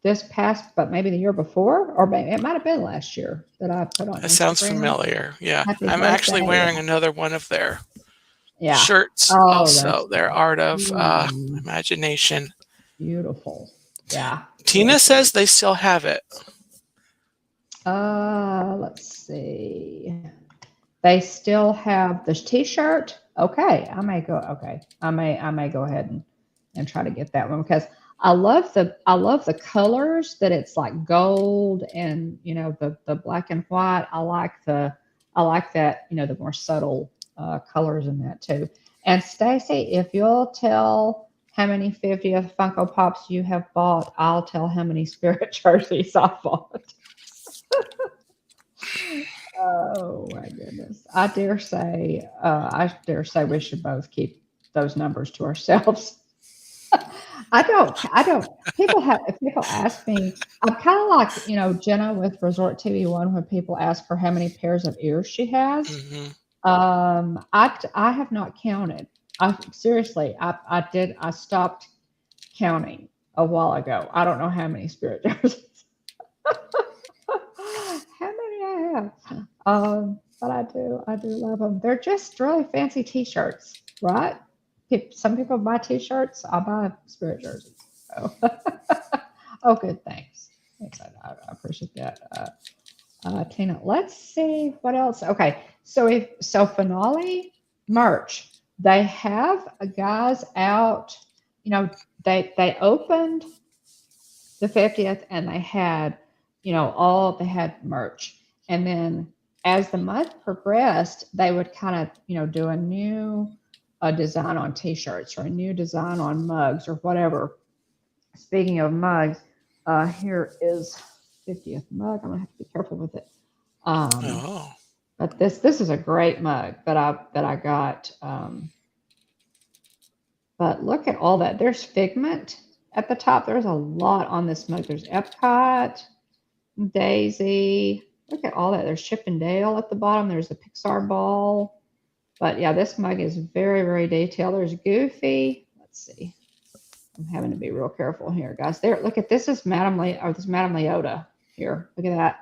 this past, but maybe the year before, or maybe it might have been last year that I put on That sounds Instagram. familiar. Yeah. Happy I'm actually birthday. wearing another one of their Yeah. shirts Oh, that's also, their art of mm, imagination. beautiful. Yeah. Really Tina cool. says they still have it. Let's see. They still have the T-shirt. Okay, I may go. Okay, I may go ahead and try to get that one because I love the colors that it's like gold and the black and white. I like that the more subtle colors in that too. And Stacy, if you'll tell how many 50th Funko Pops you have bought, I'll tell how many Spirit jerseys I bought. Oh my goodness. I dare say we should both keep those numbers to ourselves. I don't, if people ask me, I'm kind of like, Jenna with Resort TV One when people ask her how many pairs of ears she has. Hmm. I have not counted. Seriously, I stopped counting a while ago. I don't know how many spirit jerseys, how many I have. But I do love them. They're just really fancy T-shirts, right? Some people buy T-shirts. I buy spirit jerseys. So, oh, good. Thanks. Thanks. I appreciate that. Tina, let's see what else. Okay, so finale merch. They have guys out. You know, they opened the 50th and they had, they had merch. And then as the month progressed, they would kind of, do a new design on t-shirts or a new design on mugs or whatever. Speaking of mugs, here is 50th mug. I'm gonna have to be careful with it. Um, Oh. but this is a great mug that I got. But look at all that. There's Figment at the top. There's a lot on this mug. There's Epcot, Daisy. Look at all that. There's Chip and Dale at the bottom. There's the Pixar ball. But yeah, this mug is very, very detailed. There's Goofy. Let's see. I'm having to be real careful here, guys. There, look at this is this is Madame Leota here. Look at that.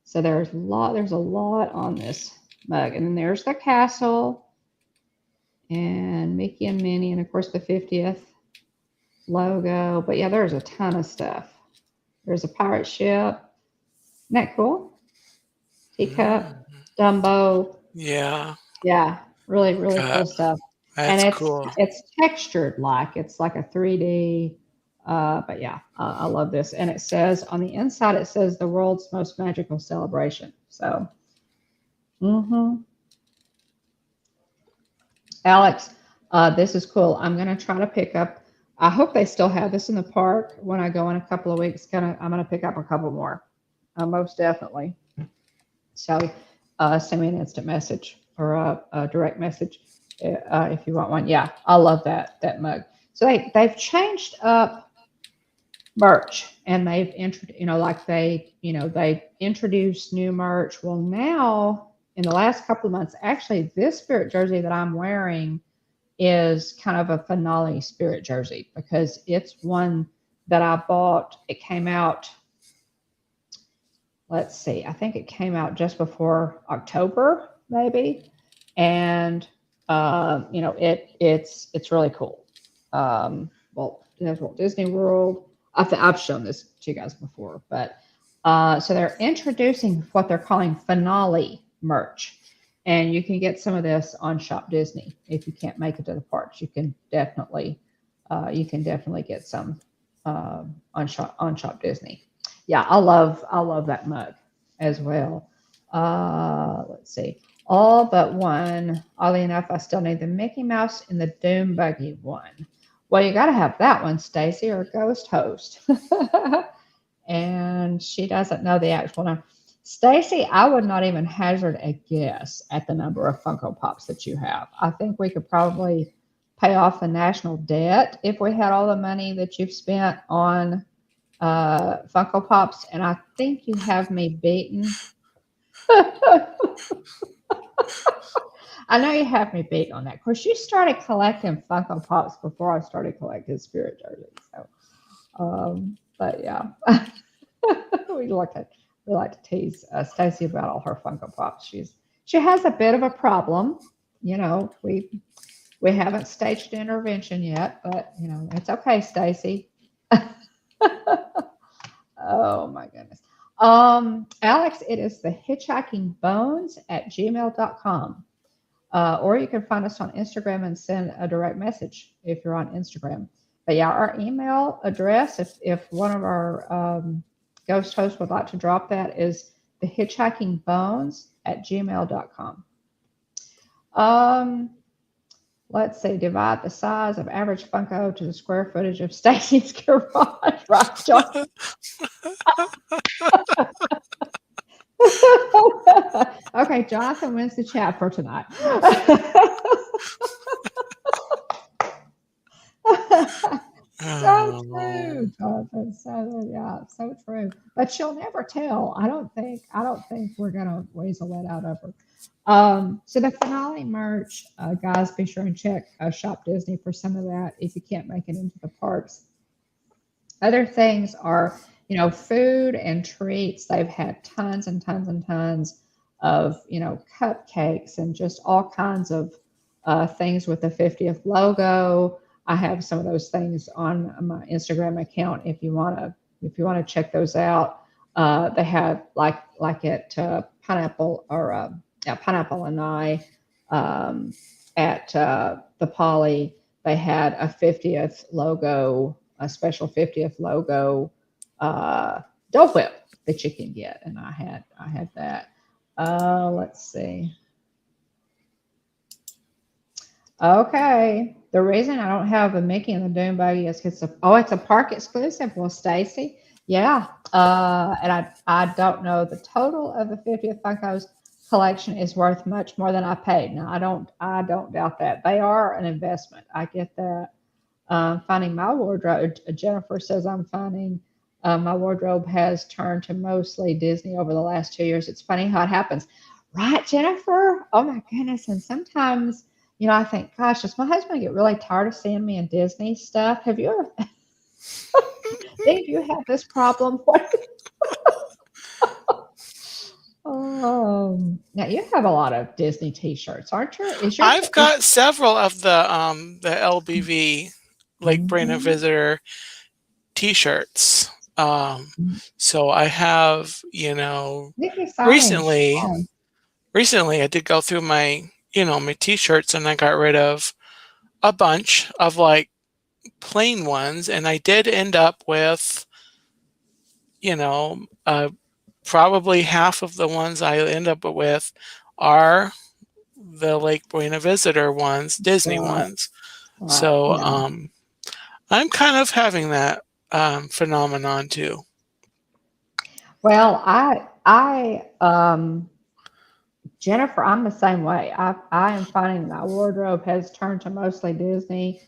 So there's a lot on this mug. And then there's the castle and Mickey and Minnie, and of course the 50th logo. But yeah, there's a ton of stuff. There's a pirate ship. Isn't that cool? Teacup, Mm. Dumbo. Yeah. Yeah, really, really Uh, cool stuff. And that's cool. it's textured like it's like a 3D. But yeah, I love this. And it says on the inside, it says the world's most magical celebration. So, hmm Alex, this is cool. I'm gonna try to pick up. I hope they still have this in the park when I go in a couple of weeks. I'm gonna pick up a couple more, most definitely. So, send me an instant message or a direct message if you want one. Yeah, I love that mug. So they've changed up merch and they've they introduced new merch. Well, now in the last couple of months, actually, this spirit jersey that I'm wearing is kind of a finale spirit jersey because it's one that I bought. It came out, let's see, I think it came out just before October, maybe. And it's really cool. Well, there's Walt Disney World. I've shown this to you guys before, but so they're introducing what they're calling finale merch, and you can get some of this on Shop Disney if you can't make it to the parks. You can definitely get some on Shop Disney. Yeah, I love that mug as well. Let's see. All but one. Oddly enough, I still need the Mickey Mouse and the Doom Buggy one. Well, you got to have that one, Stacy, or Ghost Host. And she doesn't know the actual number. Stacy, I would not even hazard a guess at the number of Funko Pops that you have. I think we could probably pay off the national debt if we had all the money that you've spent on Funko Pops, and I think you have me beaten. I know you have me beat on that. Of course, you started collecting Funko Pops before I started collecting Spirit jerseys. So, but yeah, we like to tease Stacy about all her Funko Pops. She has a bit of a problem. We haven't staged intervention yet, but it's okay, Stacy. Oh my goodness. Alex, it is the Hitchhiking Bones at gmail.com. Or you can find us on Instagram and send a direct message if you're on Instagram. But yeah, our email address, if one of our ghost hosts would like to drop that, is the Hitchhiking Bones at gmail.com. Let's see, divide the size of average Funko to the square footage of Stacy's garage. Right, John? Okay, Jonathan wins the chat for tonight. So Oh, true, Jonathan. So yeah, so true. But she'll never tell. I don't think. I don't think we're gonna weasel that out of her. So the finale merch, guys, be sure and check Shop Disney for some of that if you can't make it into the parks. Other things are, food and treats. They've had tons and tons and tons of, cupcakes and just all kinds of things with the 50th logo. I have some of those things on my Instagram account if you want to check those out. They have like at Pineapple or yeah, Pineapple and I at the Poly. They had a 50th logo, a special 50th logo Dole Whip that you can get, and I had that. Let's see. Okay, the reason I don't have a Mickey and the Doom Buggy is because it's a park exclusive. Well, Stacy, yeah, and I don't know the total of the 50th Funkos collection is worth much more than I paid. Now I don't doubt that they are an investment. I get that. Finding my wardrobe. Jennifer says I'm finding my wardrobe has turned to mostly Disney over the last 2 years. It's funny how it happens, right, Jennifer? Oh my goodness! And sometimes, I think, gosh, does my husband get really tired of seeing me in Disney stuff? Have you ever? Dave, you have this problem? Now you have a lot of Disney T-shirts, aren't you? Is yours? I've got several of the LBV, Lake Buena Mhm. Visitor T-shirts. So I have, Mickey signing. recently, Oh, recently I did go through my T-shirts and I got rid of a bunch of like plain ones, and I did end up with, you know, uh, probably half of the ones I end up with are the Lake Buena Visitor ones, Disney right, ones. right. So Yeah. I'm kind of having that phenomenon too. Well, Jennifer, I'm the same way. I am finding my wardrobe has turned to mostly Disney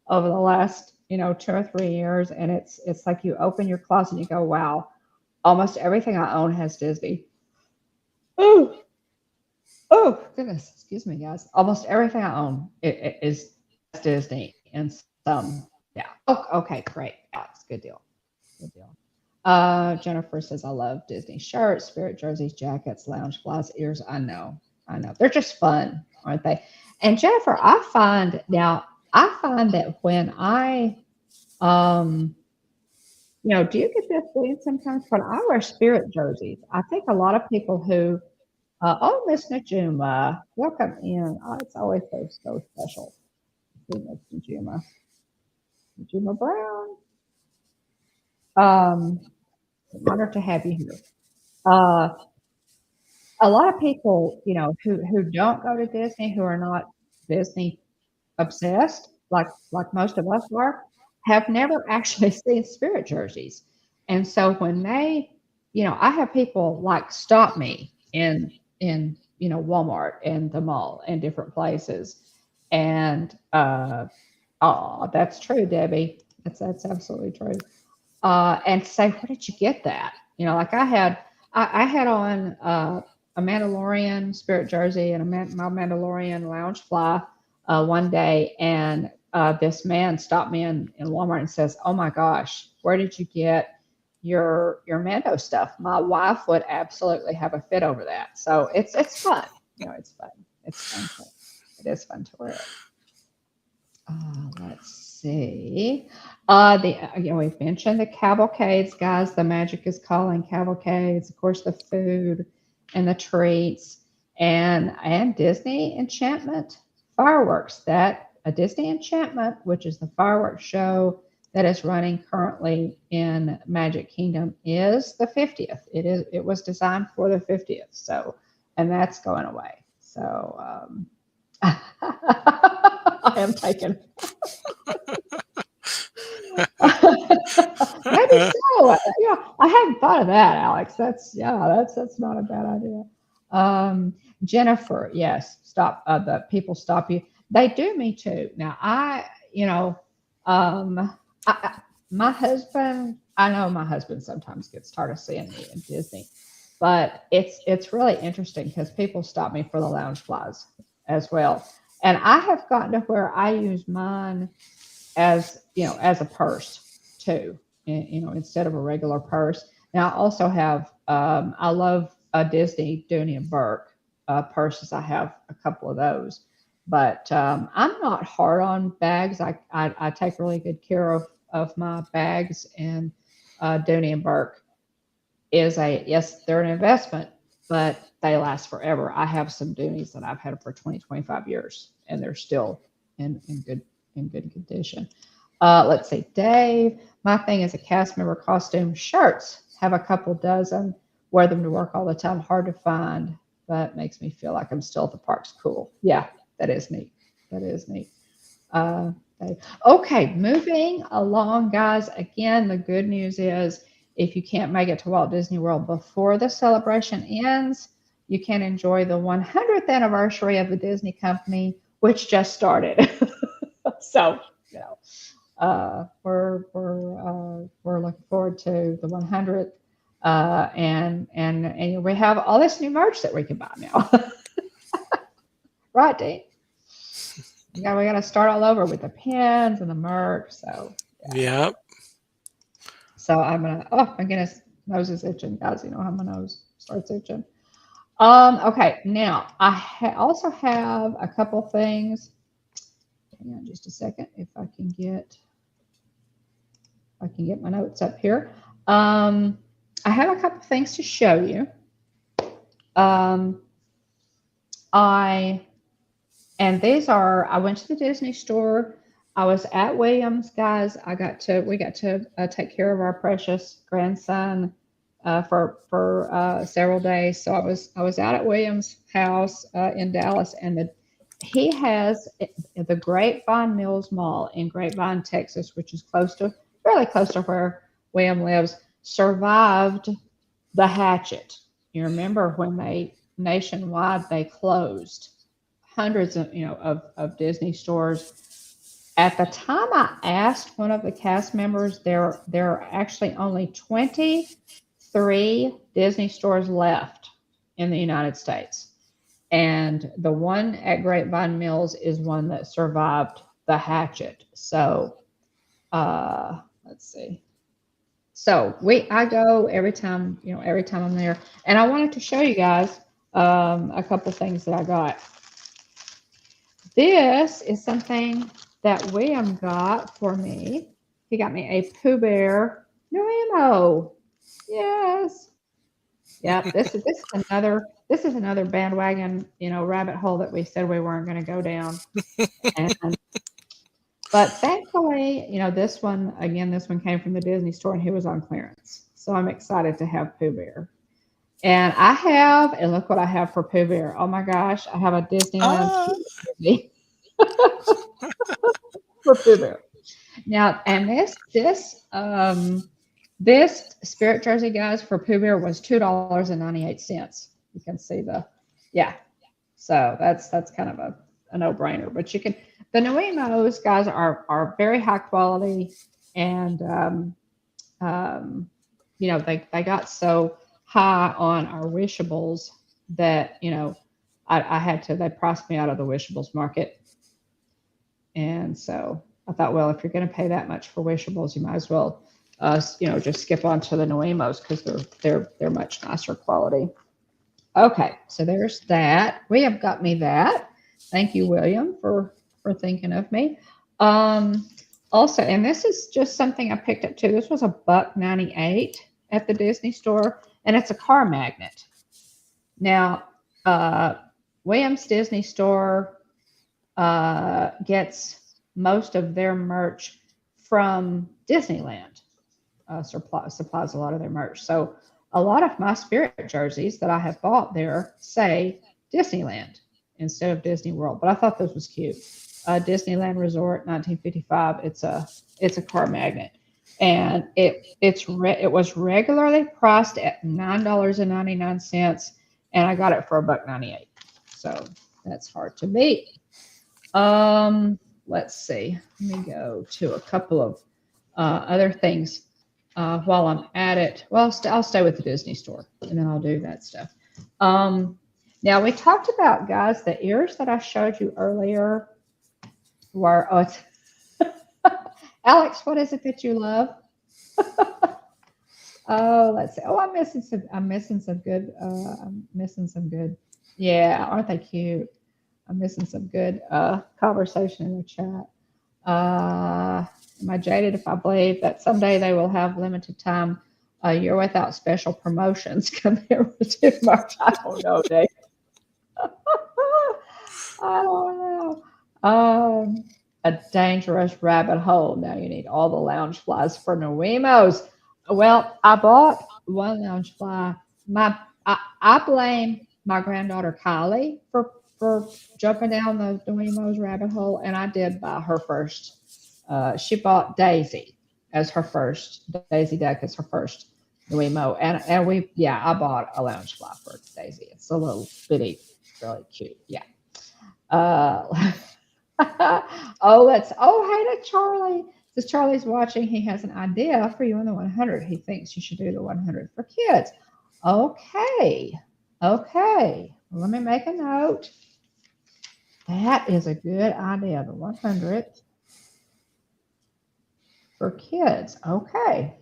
over the last, 2 or 3 years, and it's like you open your closet and you go, wow, almost everything I own has Disney. Oh, oh goodness, excuse me, guys. Almost everything I own is Disney, and some, yeah. Oh, okay, great. Yeah, it's a good deal. Good deal. Jennifer says, I love Disney shirts, spirit jerseys, jackets, lounge flies, ears. I know. They're just fun, aren't they? And Jennifer, I find that when um, do you get this feeling sometimes when I wear spirit jerseys? I think a lot of people who, oh, Miss Najuma, welcome in. Oh, it's always so special to see Miss Najuma. Najuma Brown. It's an honor to have you here. Uh, a lot of people, who don't go to Disney, who are not Disney obsessed, like most of us are, have never actually seen Spirit jerseys. And so when I have people like stop me in Walmart and the mall and different places, and oh, that's true, Debbie. That's absolutely true. And say, where did you get that? Like I had on a Mandalorian spirit jersey and my Mandalorian lounge fly one day, and this man stopped me in Walmart and says, "Oh my gosh, where did you get your Mando stuff? My wife would absolutely have a fit over that." So it's fun. It's fun. It's fun. It is fun to wear it. Let's see. We've mentioned the cavalcades, guys. The magic is calling cavalcades. Of course, the food and the treats, and Disney Enchantment fireworks. That a Disney Enchantment, which is the fireworks show that is running currently in Magic Kingdom, is the 50th. It was designed for the 50th. So, and that's going away. So. I am taken. Maybe so. Oh, yeah, I hadn't thought of that, Alex. That's not a bad idea. Jennifer, yes, stop. The people stop you. They do me too. Now, um, my husband. I know my husband sometimes gets tired of seeing me in Disney, but it's really interesting because people stop me for the lounge flies as well, and I have gotten to where I use mine as as a purse too, instead of a regular purse. Now I also have I love a Disney Dooney and Burke purses. I have a couple of those, but I'm not hard on bags. I take really good care of my bags, and Dooney and Burke is a yes, they're an investment, but they last forever. I have some Doonies that I've had for 20, 25 years, and they're still in good condition. Let's see, Dave. My thing is a cast member costume shirts. Have a couple dozen. Wear them to work all the time. Hard to find, but makes me feel like I'm still at the parks. Cool. Yeah, that is neat. That is neat. Uh, okay, moving along, guys. Again, the good news is if you can't make it to Walt Disney World before the celebration ends, you can enjoy the 100th anniversary of the Disney Company, which just started. So, you know, we're looking forward to the 100th, and we have all this new merch that we can buy now, right, Dean? We got to start all over with the pins and the merch. So yeah. Yep. So I'm gonna. Oh my goodness, nose is itching, guys. You know how my nose starts itching. Okay, now I also have a couple things. Hang on just a second, if I can get my notes up here. I have a couple things to show you. And these are, I went to the Disney store. I was at Williams, guys. We got to take care of our precious grandson for several days. So I was out at Williams' house in Dallas, and he has the Grapevine Mills Mall in Grapevine, Texas, which is fairly close to where William lives. Survived the hatchet. You remember when nationwide they closed hundreds of Disney stores. At the time I asked one of the cast members, there are actually only 23 Disney stores left in the United States. And the one at Grapevine Mills is one that survived the hatchet. So let's see. So I go every time I'm there. And I wanted to show you guys a couple things that I got. This is something that William got for me. He got me a Pooh Bear Nuemo. Yes. Yep. This is another bandwagon, rabbit hole that we said we weren't going to go down. But thankfully, this one came from the Disney store and he was on clearance. So I'm excited to have Pooh Bear. And look what I have for Pooh Bear. Oh my gosh, I have a Disneyland for Pooh Bear. Now, and this spirit jersey, guys, for Pooh Bear was $2.98. You can see so that's kind of a no-brainer. But the Nuemos, guys, are very high quality, and they got so high on our Wishables that I had to. They priced me out of the Wishables market, and so I thought, well, if you're going to pay that much for Wishables, you might as well, just skip on to the Nuemos because they're much nicer quality. Okay, so there's that. William got me that. Thank you, William, for thinking of me. Also, and this is just something I picked up too. This was $1.98 at the Disney store, and it's a car magnet. Now, Williams Disney store gets most of their merch from Disneyland. Supplies a lot of their merch. So a lot of my Spirit jerseys that I have bought there say Disneyland instead of Disney World. But I thought this was cute. Disneyland Resort, 1955. It's a car magnet. and it was regularly priced at $9.99, and I got it for $1.98. So that's hard to beat. Let's see. Let me go to a couple of other things while I'm at it. Well, I'll stay with the Disney store, and then I'll do that stuff. Now we talked about, guys, the ears that I showed you earlier were. Alex, what is it that you love? Oh, let's see. Oh, I'm missing some. I'm missing some good. I'm missing some good. Yeah, aren't they cute? I'm missing some good conversation in the chat. Am I jaded if I believe that someday they will have limited time, a year without special promotions commemorative merch? I don't know, Dave. I don't know. A dangerous rabbit hole. Now you need all the lounge flies for Noemos. Well, I bought one lounge fly. I blame my granddaughter Kylie for jumping down the Noemos rabbit hole, and I did buy her first. She bought Daisy as her first, Daisy Duck as her first Noemo, and I bought a lounge fly for Daisy. It's a little bitty, really cute. Yeah. Hey to Charlie. Since Charlie's watching, he has an idea for you in the 100. He thinks you should do the 100 for kids. Okay. Let me make a note. That is a good idea. The 100 for kids. Okay.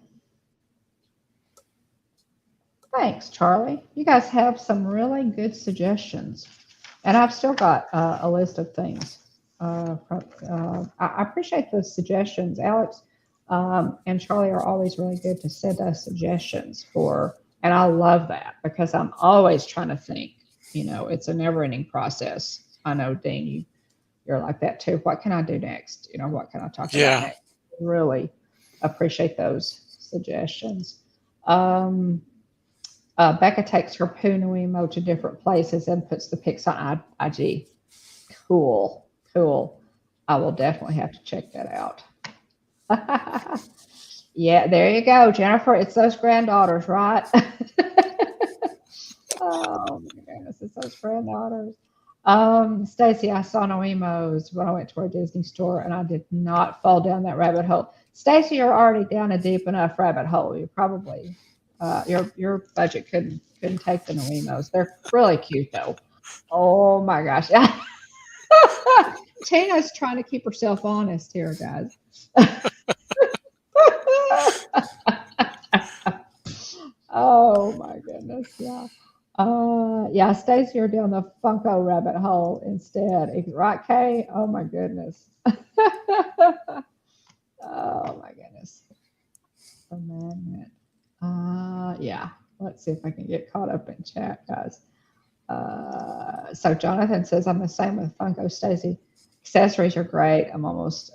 Thanks, Charlie. You guys have some really good suggestions. And I've still got a list of things. I appreciate those suggestions. Alex and Charlie are always really good to send us suggestions and I love that because I'm always trying to think, it's a never ending process. I know, Dean, you're like that too. What can I do next? What can I talk about next? Really appreciate those suggestions. Becca takes her Poo Noemo to different places and puts the pics on IG. Cool. I will definitely have to check that out. Yeah, there you go, Jennifer. It's those granddaughters, right? Oh my goodness, it's those granddaughters. Stacy, I saw Noemos when I went to our Disney store, and I did not fall down that rabbit hole. Stacy, you're already down a deep enough rabbit hole. You probably your budget couldn't take the Noemos. They're really cute though. Oh my gosh. Tina's trying to keep herself honest here, guys. Oh my goodness, yeah. Stacey, you're down the Funko rabbit hole instead. Right, Kay? Oh my goodness. Oh my goodness. Amendment. Yeah. Let's see if I can get caught up in chat, guys. So Jonathan says, I'm the same with Funko, Stacy. Accessories are great. I'm almost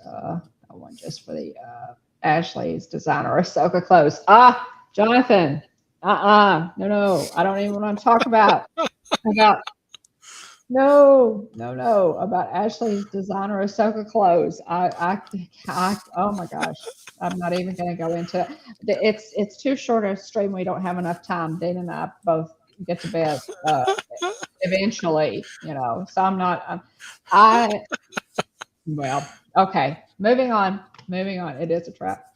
one just for the Ashley's designer Ahsoka clothes. Jonathan. No. I don't even want to talk about about Ashley's designer Ahsoka clothes. Oh my gosh. I'm not even going to go into it. It's too short a stream. We don't have enough time. Dana and I both get to bed eventually, so I'm not okay, moving on. It is a trap.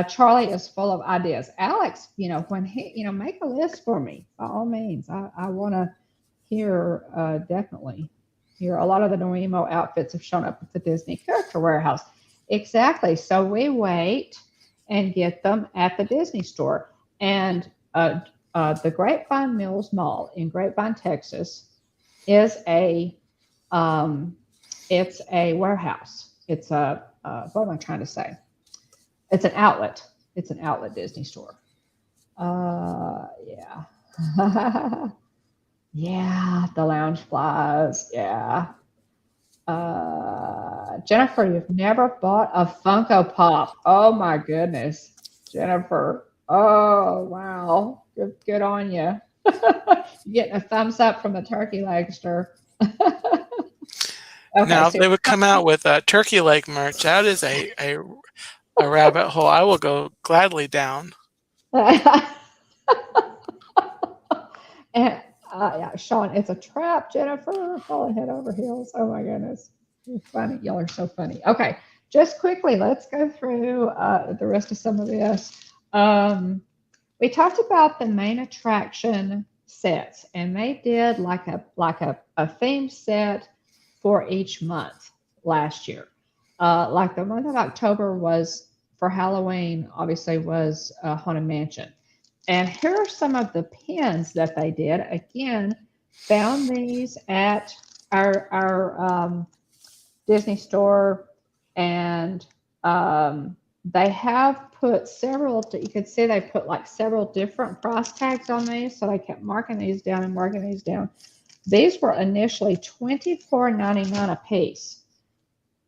Charlie is full of ideas. Alex, when he make a list for me by all means. I want to definitely hear. A lot of the Noemo outfits have shown up at the Disney Character Warehouse. Exactly, so we wait and get them at the Disney store. And the Grapevine Mills Mall in Grapevine, Texas, is it's a warehouse. It's what am I trying to say? It's an outlet. It's an outlet Disney store. Yeah. Yeah, the lounge flies. Yeah. Jennifer, you've never bought a Funko Pop. Oh my goodness, Jennifer. Oh wow, good on you. Getting a thumbs up from the turkey legster. Okay, now, if they would come out with turkey leg merch, that is a A rabbit hole I will go gladly down. And yeah, Sean, it's a trap, Jennifer. Falling head over heels. Oh my goodness. You're funny. Y'all are so funny. Okay, just quickly, let's go through the rest of some of this. We talked about the main attraction sets, and they did like a theme set for each month last year. Like the month of October was for Halloween, obviously was Haunted Mansion. And here are some of the pins that they did. Again, found these at our Disney store, and they have put several. You can see they put like several different price tags on these, so they kept marking these down and marking these down. These were initially $24.99 a piece,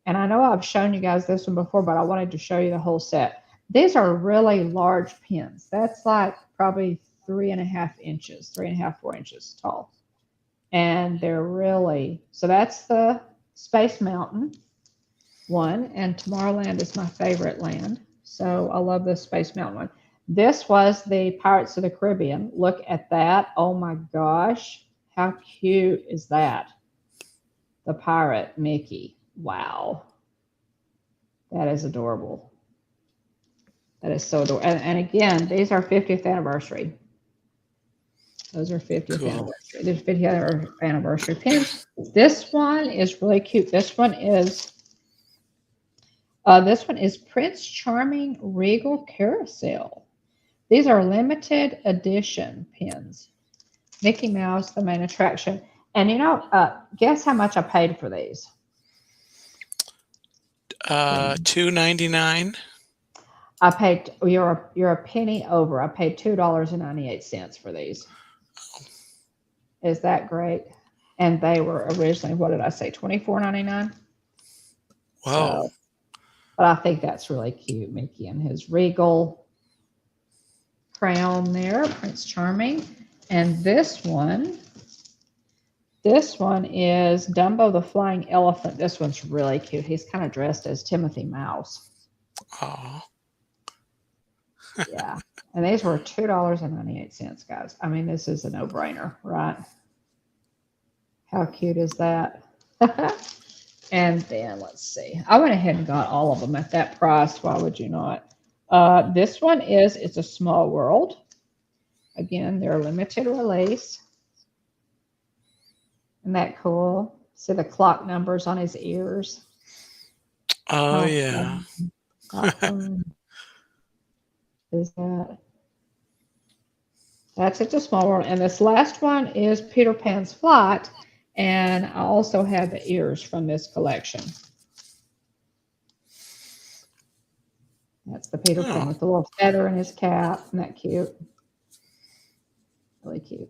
and I know I've shown you guys this one before, but I wanted to show you the whole set. These are really large pins. That's like probably 3.5 inches, 3.5, 4 inches tall. And they're really, so that's the Space Mountain one. And Tomorrowland is my favorite land. So I love the Space Mountain one. This was the Pirates of the Caribbean. Look at that. Oh my gosh. How cute is that? The pirate Mickey. Wow. That is adorable. That is so adorable. And again, these are 50th anniversary. Those are 50th anniversary. There's 50th anniversary pins. This one is really cute. This one is Prince Charming Regal Carousel. These are limited edition pins. Mickey Mouse, the main attraction. And you know, guess how much I paid for these? $2.99. I paid. You're a penny over. I paid $2.98 for these. Is that great? And they were originally, what did I say, $24.99? Whoa. So, but I think that's really cute, Mickey and his regal crown there, Prince Charming. And this one is Dumbo the Flying Elephant. This one's really cute. He's kind of dressed as Timothy Mouse. Oh. Yeah. And these were $2.98, guys. I mean, this is a no-brainer, right? How cute is that? And then let's see. I went ahead and got all of them at that price. Why would you not? This one it's a Small World. Again, they're limited release. Isn't that cool? See the clock numbers on his ears. Oh, yeah. Is that? That's It's a Small World. And this last one is Peter Pan's Flight. And I also have the ears from this collection. That's the Peter Pan with the little feather in his cap. Isn't that cute? Really cute.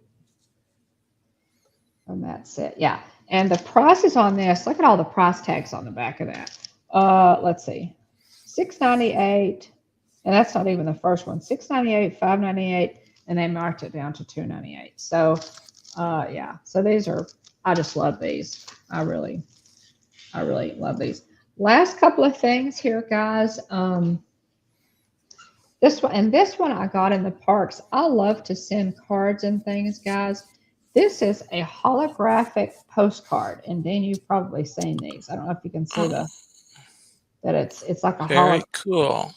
From that set. Yeah. And the prices on this, look at all the price tags on the back of that. Let's see. $6.98. And that's not even the first one. $6.98, $5.98, and they marked it down to $2.98. So, yeah. So these are, I just love these. I really love these. Last couple of things here, guys. This one I got in the parks. I love to send cards and things, guys. This is a holographic postcard, and Dan, you've probably seen these. I don't know if you can see that it's like a very cool.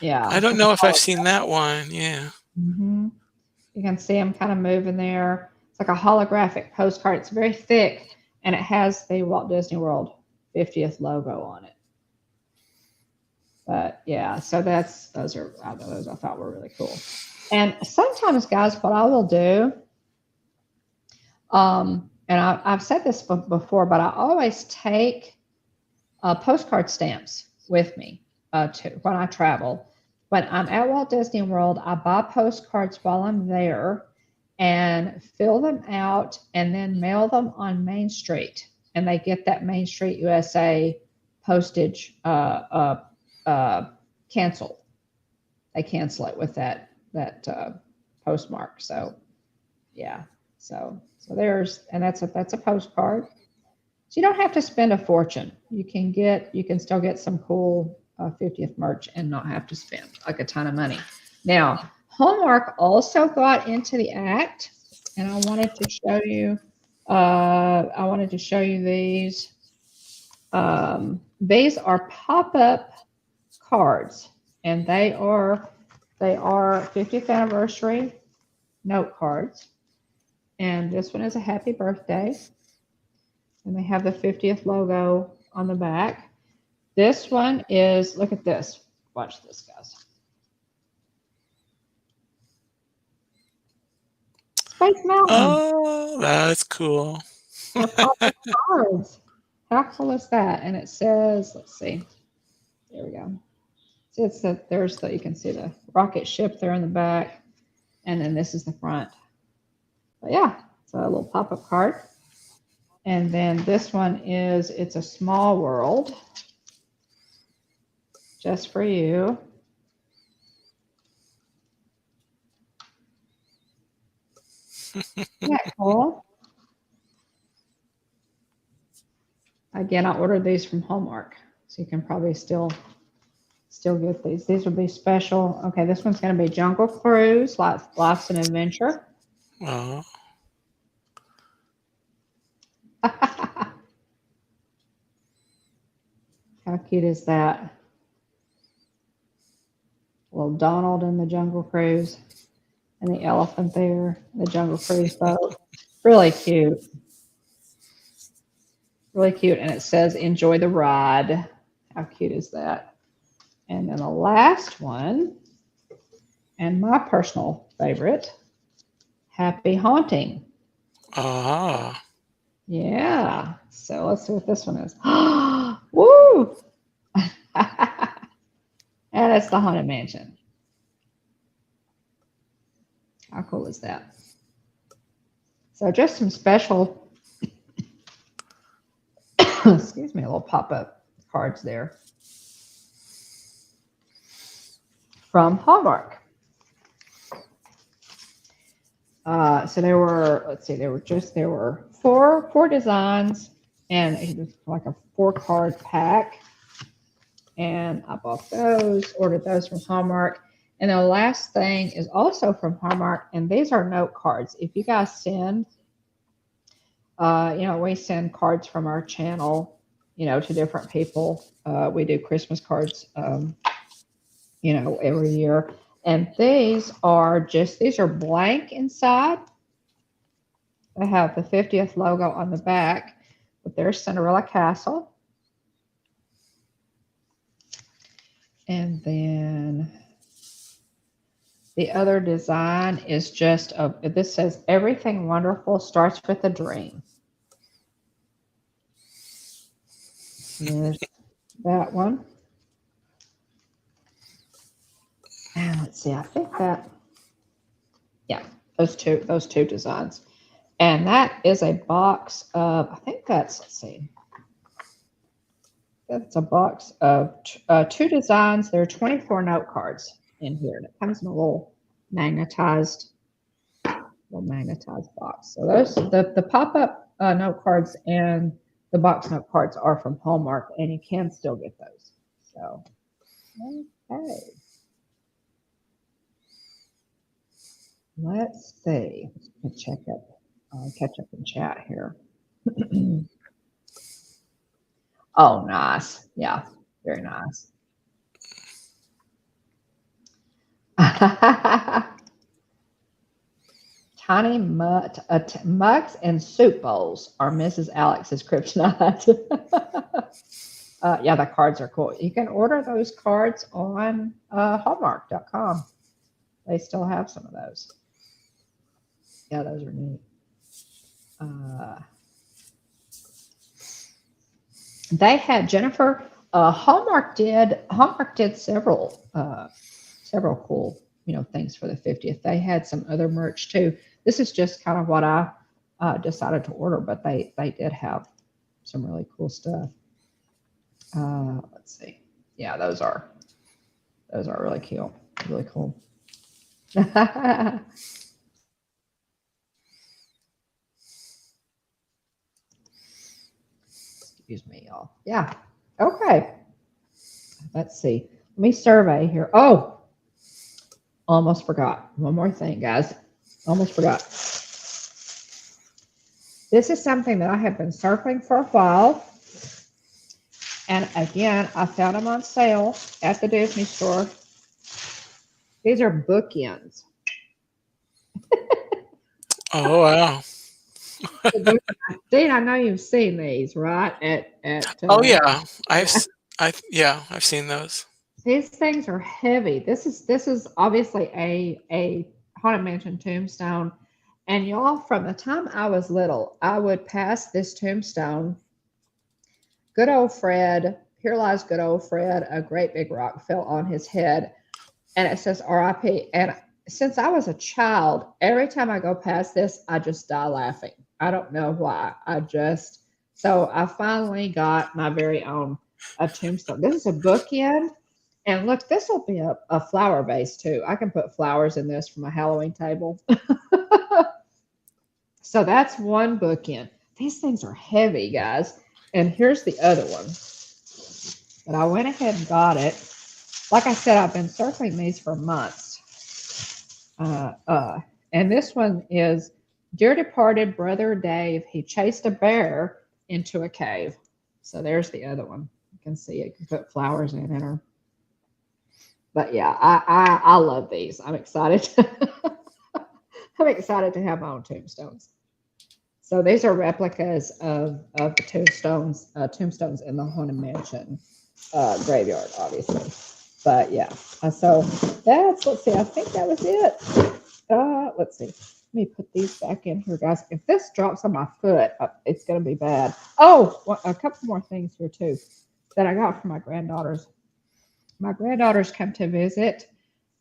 Yeah. I don't know if I've seen that one. Yeah. Mm-hmm. You can see them kind of moving there. It's like a holographic postcard. It's very thick, and it has the Walt Disney World 50th logo on it. But yeah, so those I thought were really cool. And sometimes, guys, what I will do, and I've said this before, but I always take postcard stamps with me when I travel. When I'm at Walt Disney World, I buy postcards while I'm there and fill them out and then mail them on Main Street. And they get that Main Street USA postage canceled. They cancel it with that postmark. So yeah. So that's a postcard. So you don't have to spend a fortune. You can still get some cool 50th merch and not have to spend like a ton of money. Now, Hallmark also got into the act, and I wanted to show you. These. These are pop-up cards, and they are 50th anniversary note cards. And this one is a happy birthday, and they have the 50th logo on the back. This one is, look at this. Watch this, guys. Space Mountain. Oh, that's cool. They're pop-up cards. How cool is that? And it says, let's see. There we go. So it's that there's the, you can see the rocket ship there in the back, and then this is the front. But yeah, it's a little pop-up card. And then this one is, it's a small world, just for you. Isn't that cool? Again, I ordered these from Hallmark, so you can probably still get these. These will be special. Okay, this one's going to be Jungle Cruise, Life's an Adventure. Oh. How cute is that? Little Donald in the Jungle Cruise, and the elephant there, the Jungle Cruise boat. Really cute. Really cute. And it says, enjoy the ride. How cute is that? And then the last one, and my personal favorite, Happy Haunting. Ah. Yeah. So let's see what this one is. Woo! And it's the Haunted Mansion. How cool is that? So just some special, excuse me, little pop-up cards there from Hallmark. So there were, let's see, there were four designs, and it was like a 4-card pack. And I bought those, ordered those from Hallmark. And the last thing is also from Hallmark, and these are note cards. If you guys send, we send cards from our channel, to different people. We do Christmas cards, every year. And these are blank inside. They have the 50th logo on the back, but there's Cinderella Castle. And then the other design is just, this says, everything wonderful starts with a dream. There's that one. And let's see, I think that, yeah, those two designs. And that is a box of, I think that's, let's see, that's a box of 2 designs. There are 24 note cards in here, and it comes in a little magnetized box. So those, the pop-up note cards and the box note cards are from Hallmark, and you can still get those. So, okay. Let's see. Let's catch up in chat here. Oh, nice. Yeah, very nice. Tiny mugs and soup bowls are Mrs. Alex's kryptonite. Yeah, the cards are cool. You can order those cards on Hallmark.com. They still have some of those. Yeah, those are neat. They had Jennifer. Hallmark did several cool things for the 50th. They had some other merch too. This is just kind of what I decided to order, but they did have some really cool stuff. Let's see. Yeah, those are really cool. Really cool. Excuse me, y'all. Yeah. Okay. I Let's see. Let me survey here. Oh, almost forgot. One more thing, guys. Almost forgot. This is something that I have been circling for a while. And again, I found them on sale at the Disney store. These are bookends. Oh, wow. Dean, I know you've seen these, right? At Oh, yeah. I've seen those. These things are heavy. This is obviously a haunted mansion tombstone. And y'all, from the time I was little, I would pass this tombstone. Good old Fred, here lies good old Fred. A great big rock fell on his head, and it says R.I.P. And since I was a child, every time I go past this, I just die laughing. I don't know why. So I finally got my very own tombstone. This is a bookend. And look, this will be a flower base too. I can put flowers in this for my Halloween table. So that's one bookend. These things are heavy, guys. And here's the other one. But I went ahead and got it. Like I said, I've been circling these for months. And this one is Dear Departed Brother Dave. He chased a bear into a cave. So there's the other one. You can see it. You can put flowers in it. But yeah, I love these. I'm excited. I'm excited to have my own tombstones. So these are replicas of the tombstones in the Haunted Mansion graveyard, obviously. But yeah, so let's see, I think that was it. Let's see. Let me put these back in here, guys. If this drops on my foot, it's going to be bad. Oh, a couple more things here too that I got from my granddaughters. My granddaughters come to visit.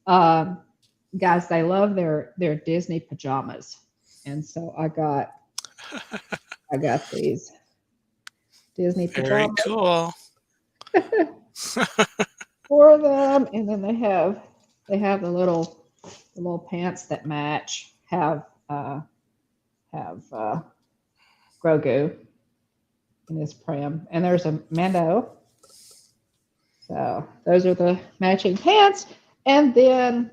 Guys, they love their Disney pajamas. And so I got these Disney Very pajamas cool. for them, and then they have the little pants that match. Have Grogu in his pram, and there's a Mando. So those are the matching pants, and then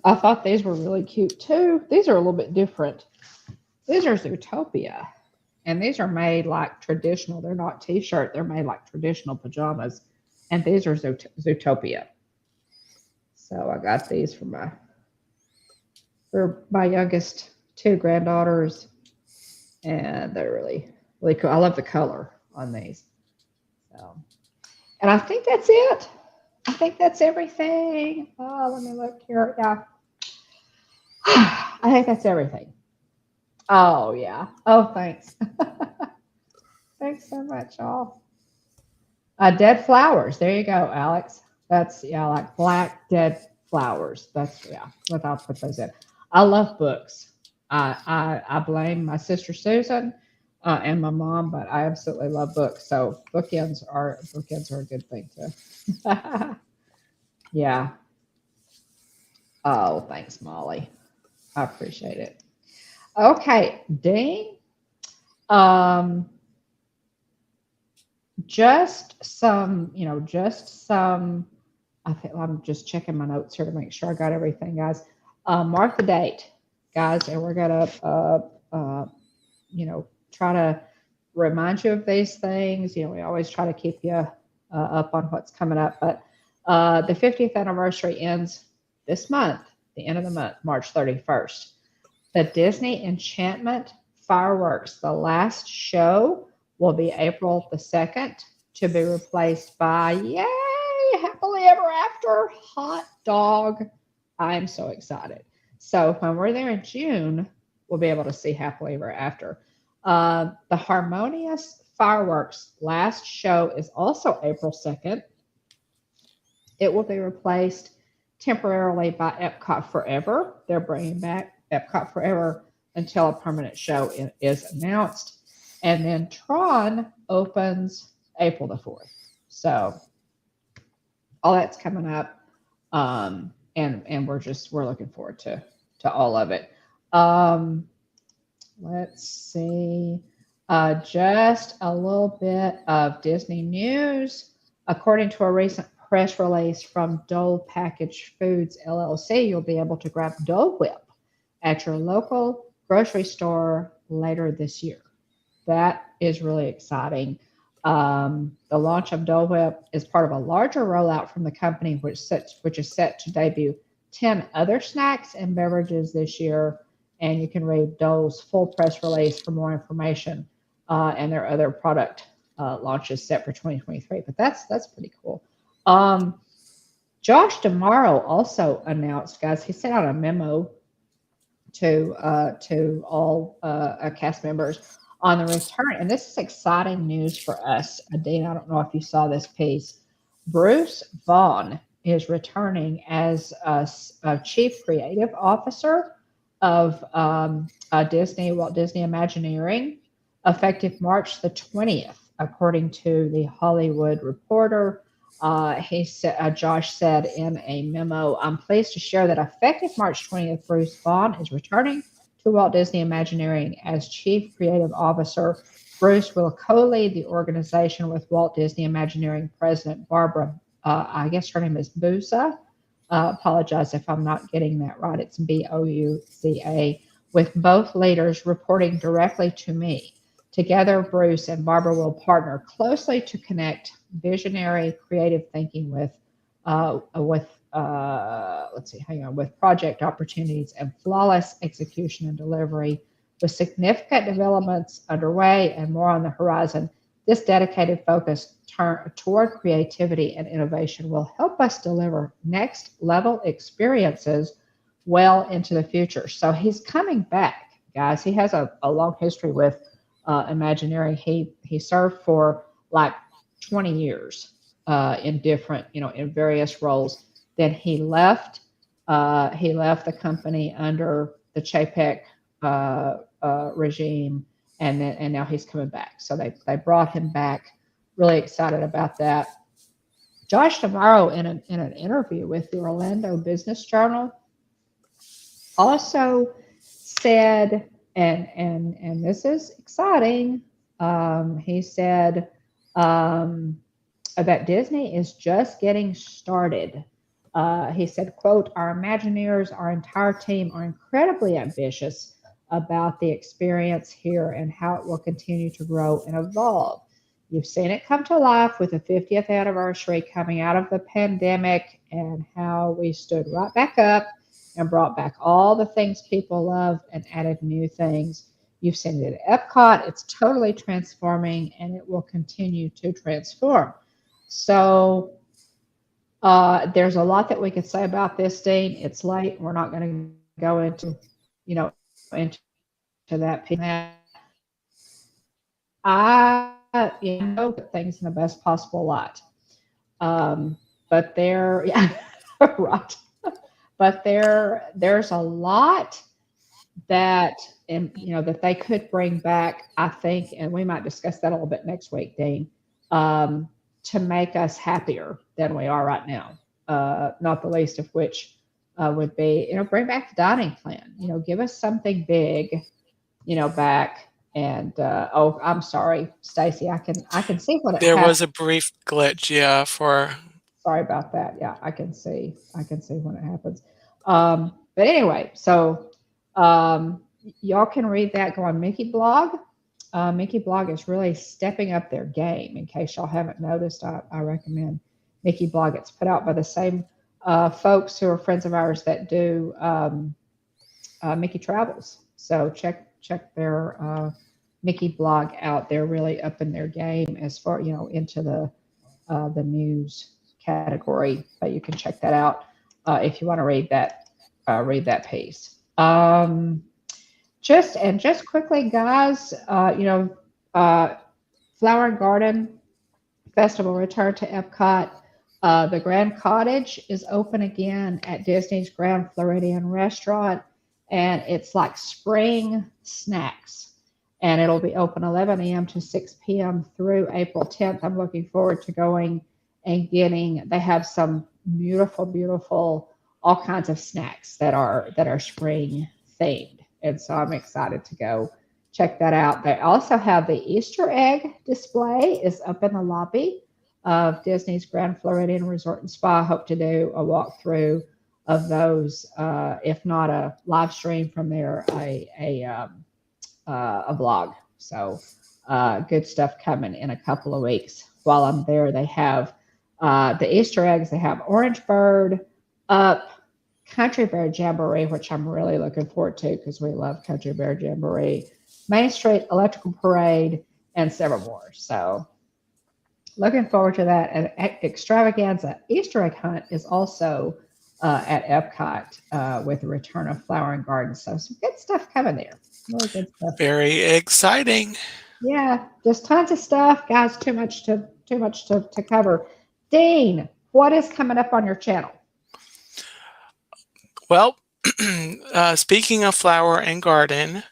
I thought these were really cute too. These are a little bit different. These are Zootopia. And these are made like traditional. They're not t-shirt. They're made like traditional pajamas. And these are Zootopia. So I got these for my youngest two granddaughters. And they're really, really cool. I love the color on these. So, and I think that's it. I think that's everything. Oh, let me look here. Yeah. I think that's everything. Oh, yeah. Oh, thanks. Thanks so much, y'all. Dead flowers. There you go, Alex. That's, yeah, like black dead flowers. That's, yeah, I'll put those in. I love books. I blame my sister Susan and my mom, but I absolutely love books. So bookends are a good thing too. Yeah. Oh, thanks, Molly. I appreciate it. Okay, Dean. Just some. I think I'm just checking my notes here to make sure I got everything, guys. Mark the date, guys, and we're gonna, try to remind you of these things. We always try to keep you up on what's coming up. But the 50th anniversary ends this month, the end of the month, March 31st. The Disney Enchantment fireworks, the last show will be April the 2nd, to be replaced by, yay, happily ever after, hot dog. I'm so excited. So when we're there in June, we'll be able to see happily ever after. The Harmonious fireworks last show is also April 2nd. It will be replaced temporarily by Epcot Forever. They're bringing back Epcot Forever until a permanent show is announced. And then Tron opens April the 4th. So all that's coming up. And we're looking forward to all of it. Let's see. Just a little bit of Disney news. According to a recent press release from Dole Packaged Foods LLC, you'll be able to grab Dole Whip at your local grocery store later this year. That is really exciting. The launch of Dole Whip is part of a larger rollout from the company, which is set to debut 10 other snacks and beverages this year. And you can read Dole's full press release for more information and their other product launches set for 2023. But that's pretty cool. Josh Tomorrow also announced, guys, he sent out a memo to all cast members on the return, and this is exciting news for us. Dean, I don't know if you saw this piece. Bruce Vaughn is returning as a chief creative officer of Walt Disney Imagineering, effective March the 20th, according to the Hollywood Reporter. Josh said in a memo, I'm pleased to share that effective March 20th, Bruce Vaughn is returning to Walt Disney Imagineering as Chief Creative Officer. Bruce will co-lead the organization with Walt Disney Imagineering President Barbara, I guess her name is Bouza. Apologize if I'm not getting that right. It's Bouza, with both leaders reporting directly to me. Together, Bruce and Barbara will partner closely to connect visionary creative thinking with project opportunities and flawless execution and delivery. With significant developments underway and more on the horizon, this dedicated focus toward creativity and innovation will help us deliver next level experiences well into the future. So he's coming back, guys. He has a long history with Imagineering. He served for like 20 years in different, in various roles. Then he left the company under the Chapek regime, and now he's coming back. So they brought him back. Really excited about that. Josh Tomorrow, in an interview with the Orlando Business Journal, also said, and this is exciting. He said that Disney is just getting started. He said, quote, our Imagineers, our entire team are incredibly ambitious about the experience here and how it will continue to grow and evolve. You've seen it come to life with the 50th anniversary coming out of the pandemic and how we stood right back up and brought back all the things people love and added new things. You've seen it at Epcot. It's totally transforming, and it will continue to transform. So there's a lot that we could say about this, Dean. It's late. We're not going to go into that piece. I put things in the best possible light. But right. But there's a lot that that they could bring back, I think, and we might discuss that a little bit next week, Dean, to make us happier than we are right now. Not the least of which would be, bring back the dining plan. Give us something big, back. And I'm sorry, Stacy. I can see what it. There was a brief glitch, yeah. Sorry about that. Yeah, I can see when it happens. But anyway, so y'all can read that. Go on Mickey Blog. Mickey Blog is really stepping up their game. In case y'all haven't noticed, I recommend Mickey Blog. It's put out by the same folks who are friends of ours that do Mickey Travels. So check their Mickey Blog out. They're really up in their game as far into the news category. But you can check that out if you want to read that piece. Just quickly, guys, Flower and Garden Festival returned to Epcot. The Grand Cottage is open again at Disney's Grand Floridian Restaurant, and it's like spring snacks. And it'll be open 11 a.m. to 6 p.m. through April 10th. I'm looking forward to going and getting. They have some beautiful, all kinds of snacks that are spring themed. And so I'm excited to go check that out. They also have the Easter egg display is up in the lobby of Disney's Grand Floridian Resort and Spa. I hope to do a walkthrough of those, if not a live stream from there, a vlog. So good stuff coming in a couple of weeks. While I'm there, they have the Easter eggs. They have Orange Bird, Up, Country Bear Jamboree, which I'm really looking forward to because we love Country Bear Jamboree, Main Street Electrical Parade, and several more. So looking forward to that. And Extravaganza Easter egg hunt is also at Epcot with the return of Flower and Garden. So some good stuff coming there. Really good stuff. Very exciting. Yeah, just tons of stuff, guys. Too much to cover. Dean, what is coming up on your channel? Well, speaking of Flower and Garden,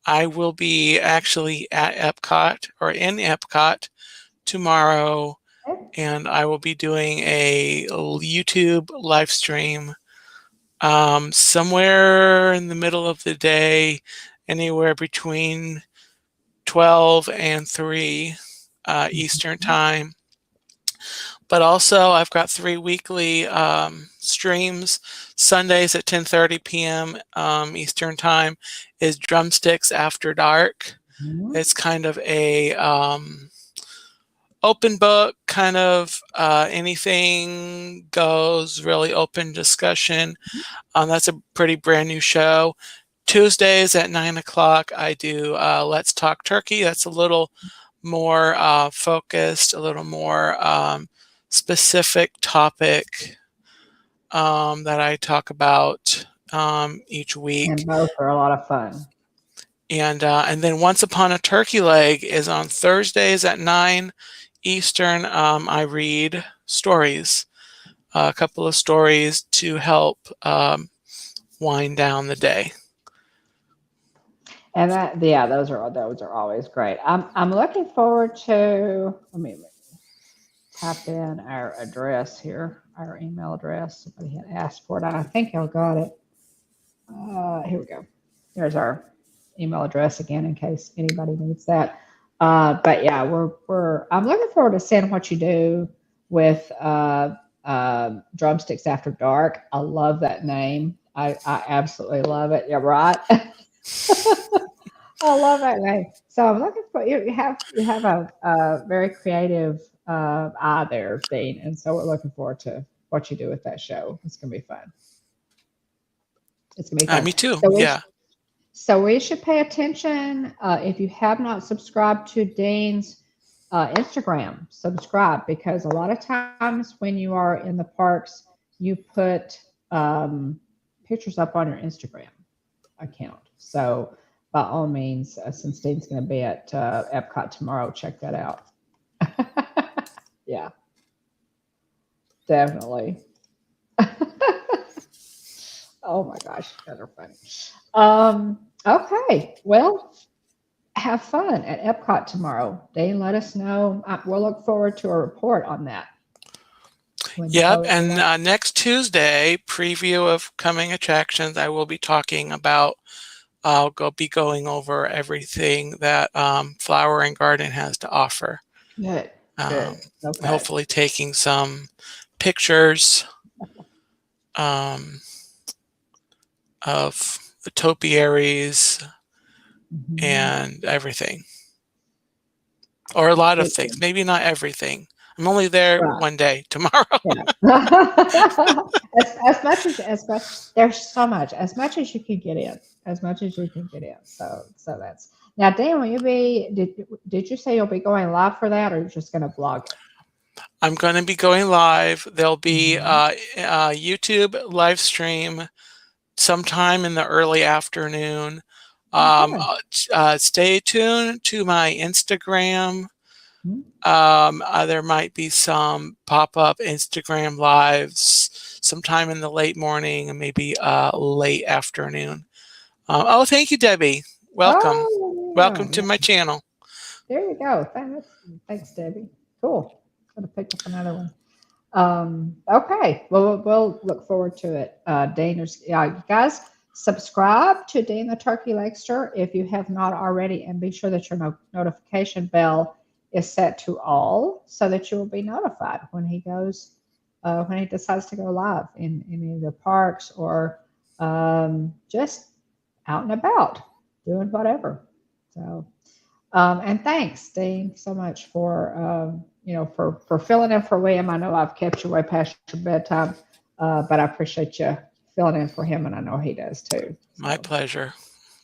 I will be actually at Epcot or in Epcot tomorrow, and I will be doing a YouTube live stream somewhere in the middle of the day, anywhere between 12 and 3 Eastern time. But also I've got 3 weekly streams. Sundays at 10:30 p.m. Eastern time is Drumsticks After Dark. It's kind of a open book, kind of anything goes, really open discussion. That's a pretty brand new show. Tuesdays at 9 o'clock, I do Let's Talk Turkey. That's a little more focused, a little more specific topic that I talk about each week. And both are a lot of fun. And then Once Upon a Turkey Leg is on Thursdays at 9 Eastern. I read stories, a couple of stories to help wind down the day. And that, yeah, those are always great. I'm looking forward to. Let me type in our address here, our email address. Somebody had asked for it. I think I got it. Here we go. There's our email address again, in case anybody needs that. But yeah, I'm looking forward to seeing what you do with Drumsticks After Dark. I love that name. I absolutely love it. Yeah, right. I love that name. So I'm looking for you. You have a very creative eye there, Dean, and so we're looking forward to what you do with that show. It's gonna be fun. It's gonna be fun. Me too. So yeah. So we should pay attention. If you have not subscribed to Dean's Instagram, subscribe, because a lot of times when you are in the parks, you put pictures up on your Instagram account. So by all means, since Dean's going to be at Epcot tomorrow, check that out. Yeah, definitely. Oh my gosh, those are funny. Okay, well, have fun at Epcot tomorrow. Dean, let us know. We'll look forward to a report on that. Yep, and next Tuesday, preview of coming attractions, I will be talking about, I'll be going over everything that Flower and Garden has to offer. Good, good. Okay. Hopefully taking some pictures of the topiaries and everything. Or a lot of things, maybe not everything. I'm only there one day, tomorrow. Yeah. as much there's so much, as much as you can get in, So that's now. Dan, will you be? Did you say you'll be going live for that, or you're just going to vlog it? I'm going to be going live. There'll be a YouTube live stream sometime in the early afternoon. Stay tuned to my Instagram. There might be some pop-up Instagram lives sometime in the late morning and maybe late afternoon. Thank you, Debbie. Welcome. Welcome to my channel. There you go. Thanks, Debbie. Cool. Gotta pick up another one. Okay. Well, we'll look forward to it. Dean, you guys, subscribe to Dean the Turkey Legster if you have not already, and be sure that your notification bell is set to all so that you will be notified when he goes, when he decides to go live in any of the parks or just out and about doing whatever. So, and thanks, Dean, so much for for filling in for William. I know I've kept you way past your bedtime, but I appreciate you filling in for him, and I know he does too. My So, pleasure.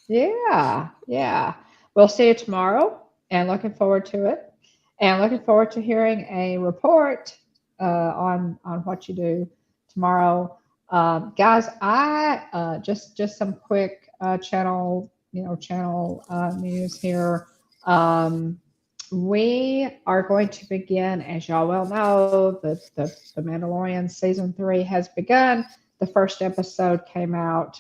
yeah, yeah. We'll see you tomorrow, and looking forward to it, and looking forward to hearing a report on what you do tomorrow, guys. I just some quick channel news here. Um, we are going to begin, as y'all well know, the Mandalorian season 3 has begun. The first episode came out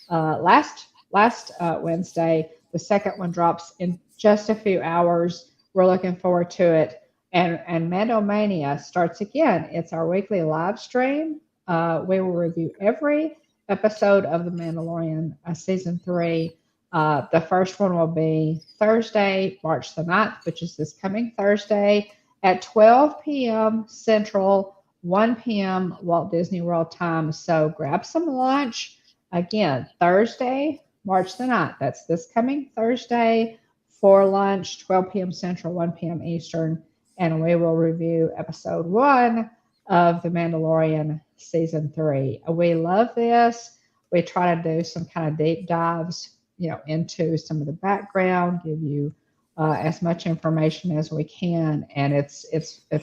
last Wednesday. The second one drops in just a few hours. We're looking forward to it. And Mandomania starts again. It's our weekly live stream. We will review every episode of The Mandalorian season 3. The first one will be Thursday, March the 9th, which is this coming Thursday at 12 p.m. Central, 1 p.m. Walt Disney World time. So grab some lunch. Again, Thursday, March the 9th. That's this coming Thursday for lunch, 12 p.m. Central, 1 p.m. Eastern. And we will review episode 1 of The Mandalorian season 3. We love this. We try to do some kind of deep dives, into some of the background, give you as much information as we can. And it's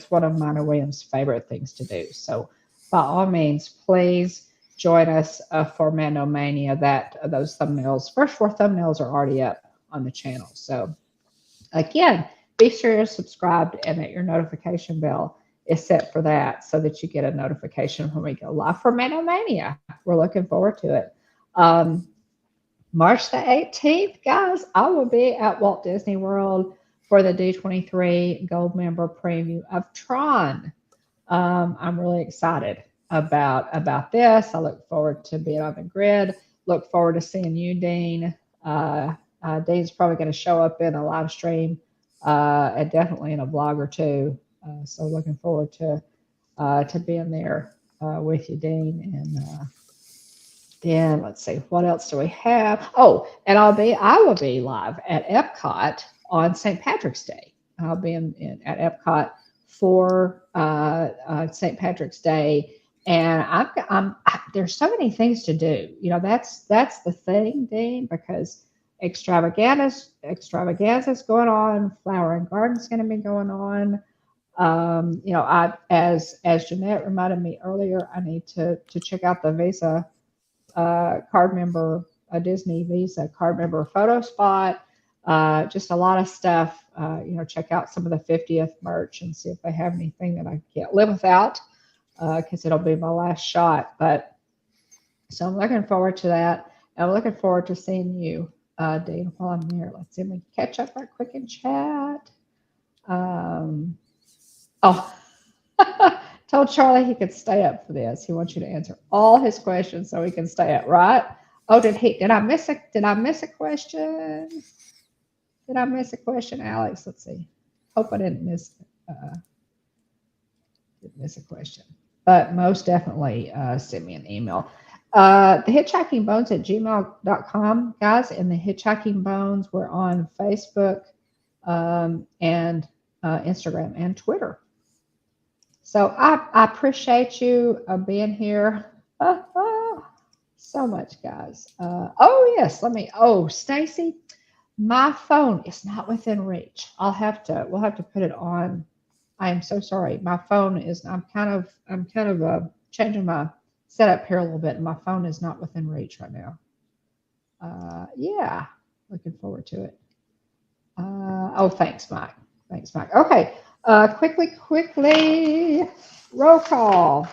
one of Minor Williams' favorite things to do. So by all means, please join us for Mandomania. Those thumbnails, first 4 thumbnails are already up on the channel. So again, be sure you're subscribed and that your notification bell is set for that so that you get a notification when we go live for Mandomania. We're looking forward to it. March the 18th, guys, I will be at Walt Disney World for the D23 Gold Member Preview of Tron. I'm really excited about this. I look forward to being on the grid. Look forward to seeing you, Dean. Dean's probably going to show up in a live stream and definitely in a vlog or two. So looking forward to being there with you, Dean. And then let's see, what else do we have? Oh, and I will be live at Epcot on St. Patrick's Day. I'll be at Epcot for St. Patrick's Day, and there's so many things to do. That's the thing, Dean, because extravaganza's going on. Flower and Garden's going to be going on. As Jeanette reminded me earlier, I need to check out the Visa card member, a Disney Visa card member photo spot. Just a lot of stuff. Check out some of the 50th merch and see if they have anything that I can't live without, because it'll be my last shot. But so I'm looking forward to that. And I'm looking forward to seeing you, Dean, while I'm there. Let's see if we can catch up right quick in chat. Told Charlie he could stay up for this. He wants you to answer all his questions so he can stay up, right? Oh, did I miss a question? Did I miss a question, Alex? Let's see. Hope I didn't miss a question. But most definitely send me an email. The Hitchhiking Bones at gmail.com, guys. And the Hitchhiking Bones, we're on Facebook and Instagram and Twitter. So I appreciate you being here so much, guys. Yes, Stacy, my phone is not within reach. We'll have to put it on. I am so sorry. My phone is. I'm kind of changing my setup here a little bit. And my phone is not within reach right now. Yeah, looking forward to it. Thanks, Mike. Okay. Quickly, roll call.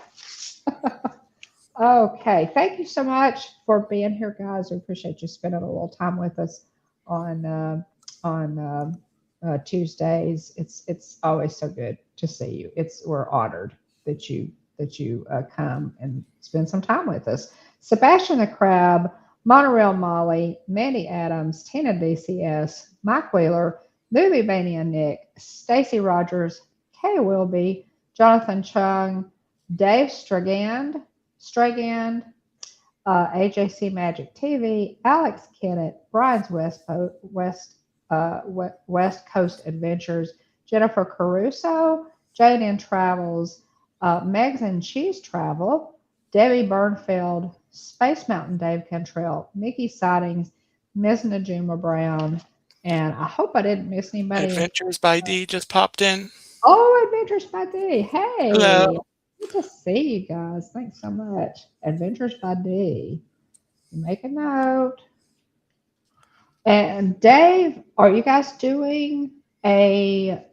Okay, thank you so much for being here, guys. We appreciate you spending a little time with us on Tuesdays. It's always so good to see you. We're honored that you come and spend some time with us. Sebastian the Crab, Monorail Molly, Mandy Adams, Tina DCS, Mike Wheeler, Movie Mania Nick, Stacy Rogers, Kay Wilby, Jonathan Chung, Dave Stragand, AJC Magic TV, Alex Kennett, Brian's West Coast Adventures, Jennifer Caruso, Jane in Travels, Megs and Cheese Travel, Debbie Burnfield, Space Mountain Dave Cantrell, Mickey Sightings, Ms. Najuma Brown, and I hope I didn't miss anybody. Adventures by D just popped in. Oh, Adventures by D. Hello. Hey, good to see you guys. Thanks so much. Adventures by D. Make a note. And Dave, are you guys doing a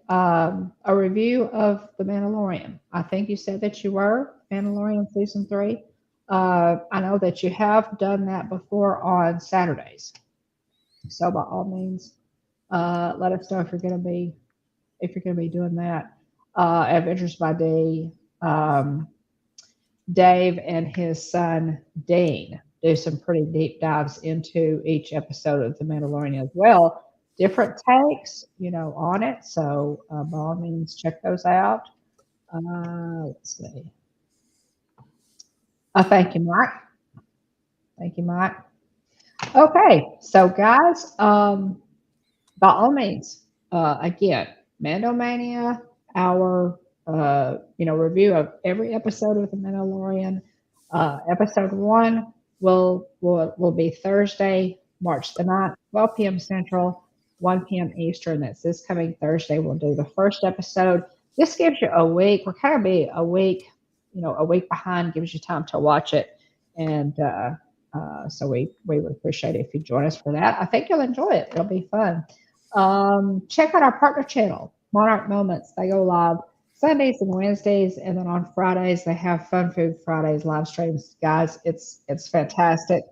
review of The Mandalorian? I think you said that you were Mandalorian season 3. I know that you have done that before on Saturdays. So by all means, let us know if you're going to be doing that. Adventures by D. Dave and his son Dean do some pretty deep dives into each episode of The Mandalorian as well. Different takes, on it. So by all means, check those out. Let's see. Thank you, Mike. Thank you, Mike. Okay, so guys, by all means, again, Mandomania, our review of every episode of The Mandalorian. Episode 1 will be Thursday, March the 9th, 12 p.m. Central, 1 p.m. Eastern. That's this coming Thursday. We'll do the first episode. This gives you a week. We're kind of be a week behind, gives you time to watch it. And so we would appreciate it if you join us for that. I think you'll enjoy it. It'll be fun. Check out our partner channel, Monarch Moments. They go live Sundays and Wednesdays, and then on Fridays they have Fun Food Fridays live streams. Guys, it's fantastic.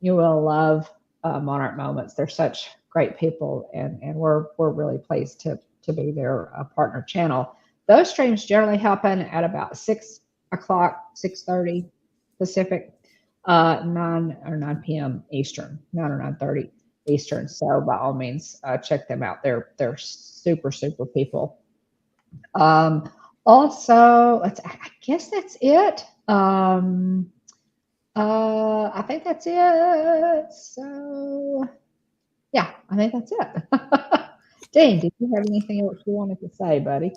You will love Monarch Moments. They're such great people, and we're really pleased to be their partner channel. Those streams generally happen at about 6 o'clock, 6:30 Pacific, 9 p.m. Eastern, 9 or 9:30 Eastern. So by all means, check them out. They're super people. Also, I guess that's it. I think that's it. So, yeah, I think that's it. Dean, did you have anything else you wanted to say, buddy?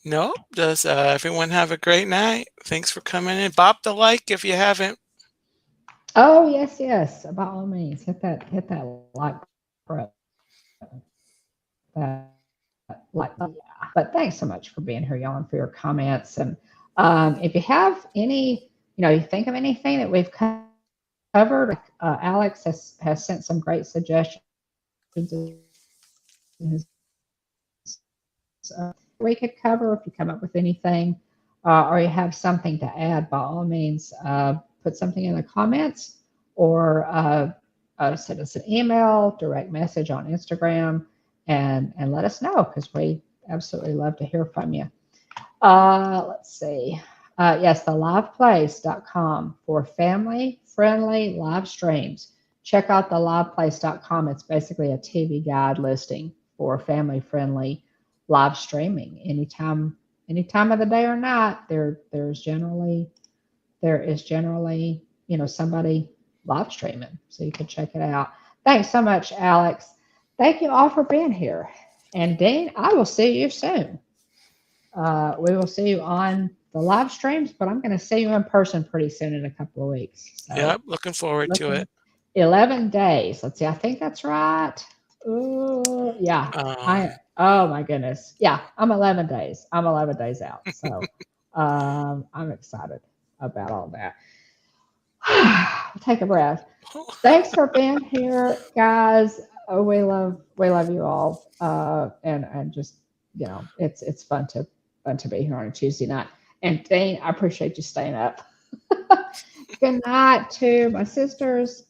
Nope. Does everyone have a great night? Thanks for coming in. Bop the like if you haven't. Oh, yes. By all means, hit that like button. But thanks so much for being here, y'all, and for your comments. And if you have any, you think of anything that we've covered, Alex has sent some great suggestions we could cover. If you come up with anything, or you have something to add, by all means, put something in the comments, or send us an email, direct message on Instagram, and let us know, because we absolutely love to hear from you. Let's see. Yes, theliveplace.com for family-friendly live streams. Check out theliveplace.com. It's basically a TV guide listing for family-friendly live streaming. Anytime of the day or night, there is generally somebody live streaming, so you can check it out. Thanks so much, Alex. Thank you all for being here. And Dean, I will see you soon. We will see you on the live streams, but I'm going to see you in person pretty soon in a couple of weeks. So, yep, looking forward to it. 11 days. Let's see. I think that's right. Ooh, yeah. Oh my goodness. Yeah, I'm 11 days. I'm 11 days out. So I'm excited about all that. Take a breath. Thanks for being here, guys. We love you all. And just, it's fun to be here on a Tuesday night. And Dean, I appreciate you staying up. Good night to my sisters,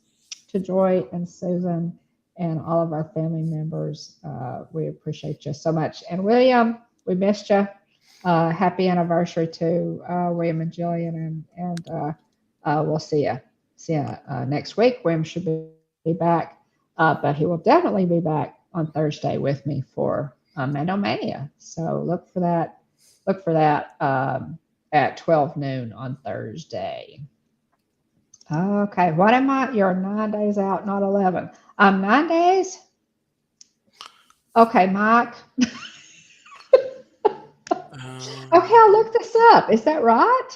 to Joy and Susan, and all of our family members. We appreciate you so much. And William, we missed you. Happy anniversary to William and Jillian, and we'll see you next week. William should be back, but he will definitely be back on Thursday with me for Mandomania. So look for that. Look for that at 12 noon on Thursday. Okay, what am I? You're 9 days out, not 11. 9 days? Okay, Mike. Okay, I'll look this up. Is that right?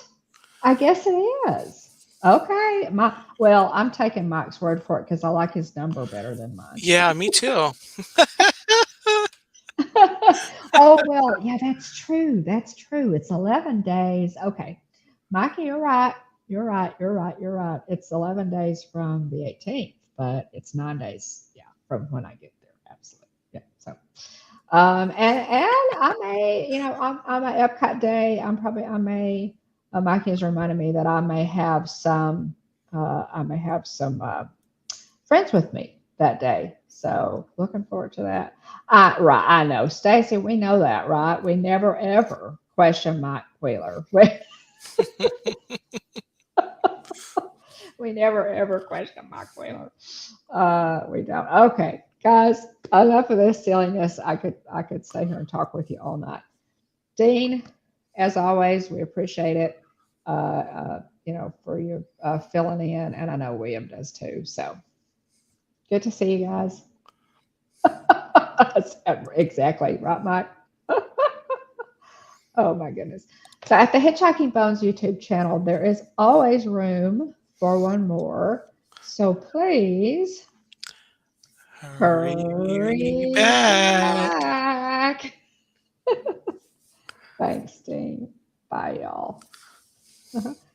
I guess it is. Okay. Well, I'm taking Mike's word for it because I like his number better than mine. Yeah, me too. Oh, well, yeah, that's true. That's true. It's 11 days. Okay. Mikey, you're right. You're right. You're right. You're right. It's 11 days from the 18th, but it's 9 days, yeah, from when I get there. Absolutely. Yeah. So, and I may, on my Epcot day, I may, Mikey has reminded me that I may have some friends with me that day. So looking forward to that. Right, I know, Stacy. We know that, right? We never ever question Mike Wheeler. We never ever question Mike Wheeler. We don't. Okay, guys, enough of this silliness. I could stay here and talk with you all night. Dean, as always, we appreciate it. For you filling in, and I know William does too. So good to see you guys. Exactly, right, Mike? Oh my goodness. So at the Hitchhiking Bones YouTube channel, there is always room for one more. So please Hurry hurry back. back. Thanks, Dean. Bye, y'all.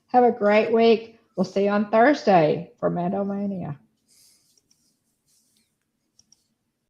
Have a great week. We'll see you on Thursday for Mandomania.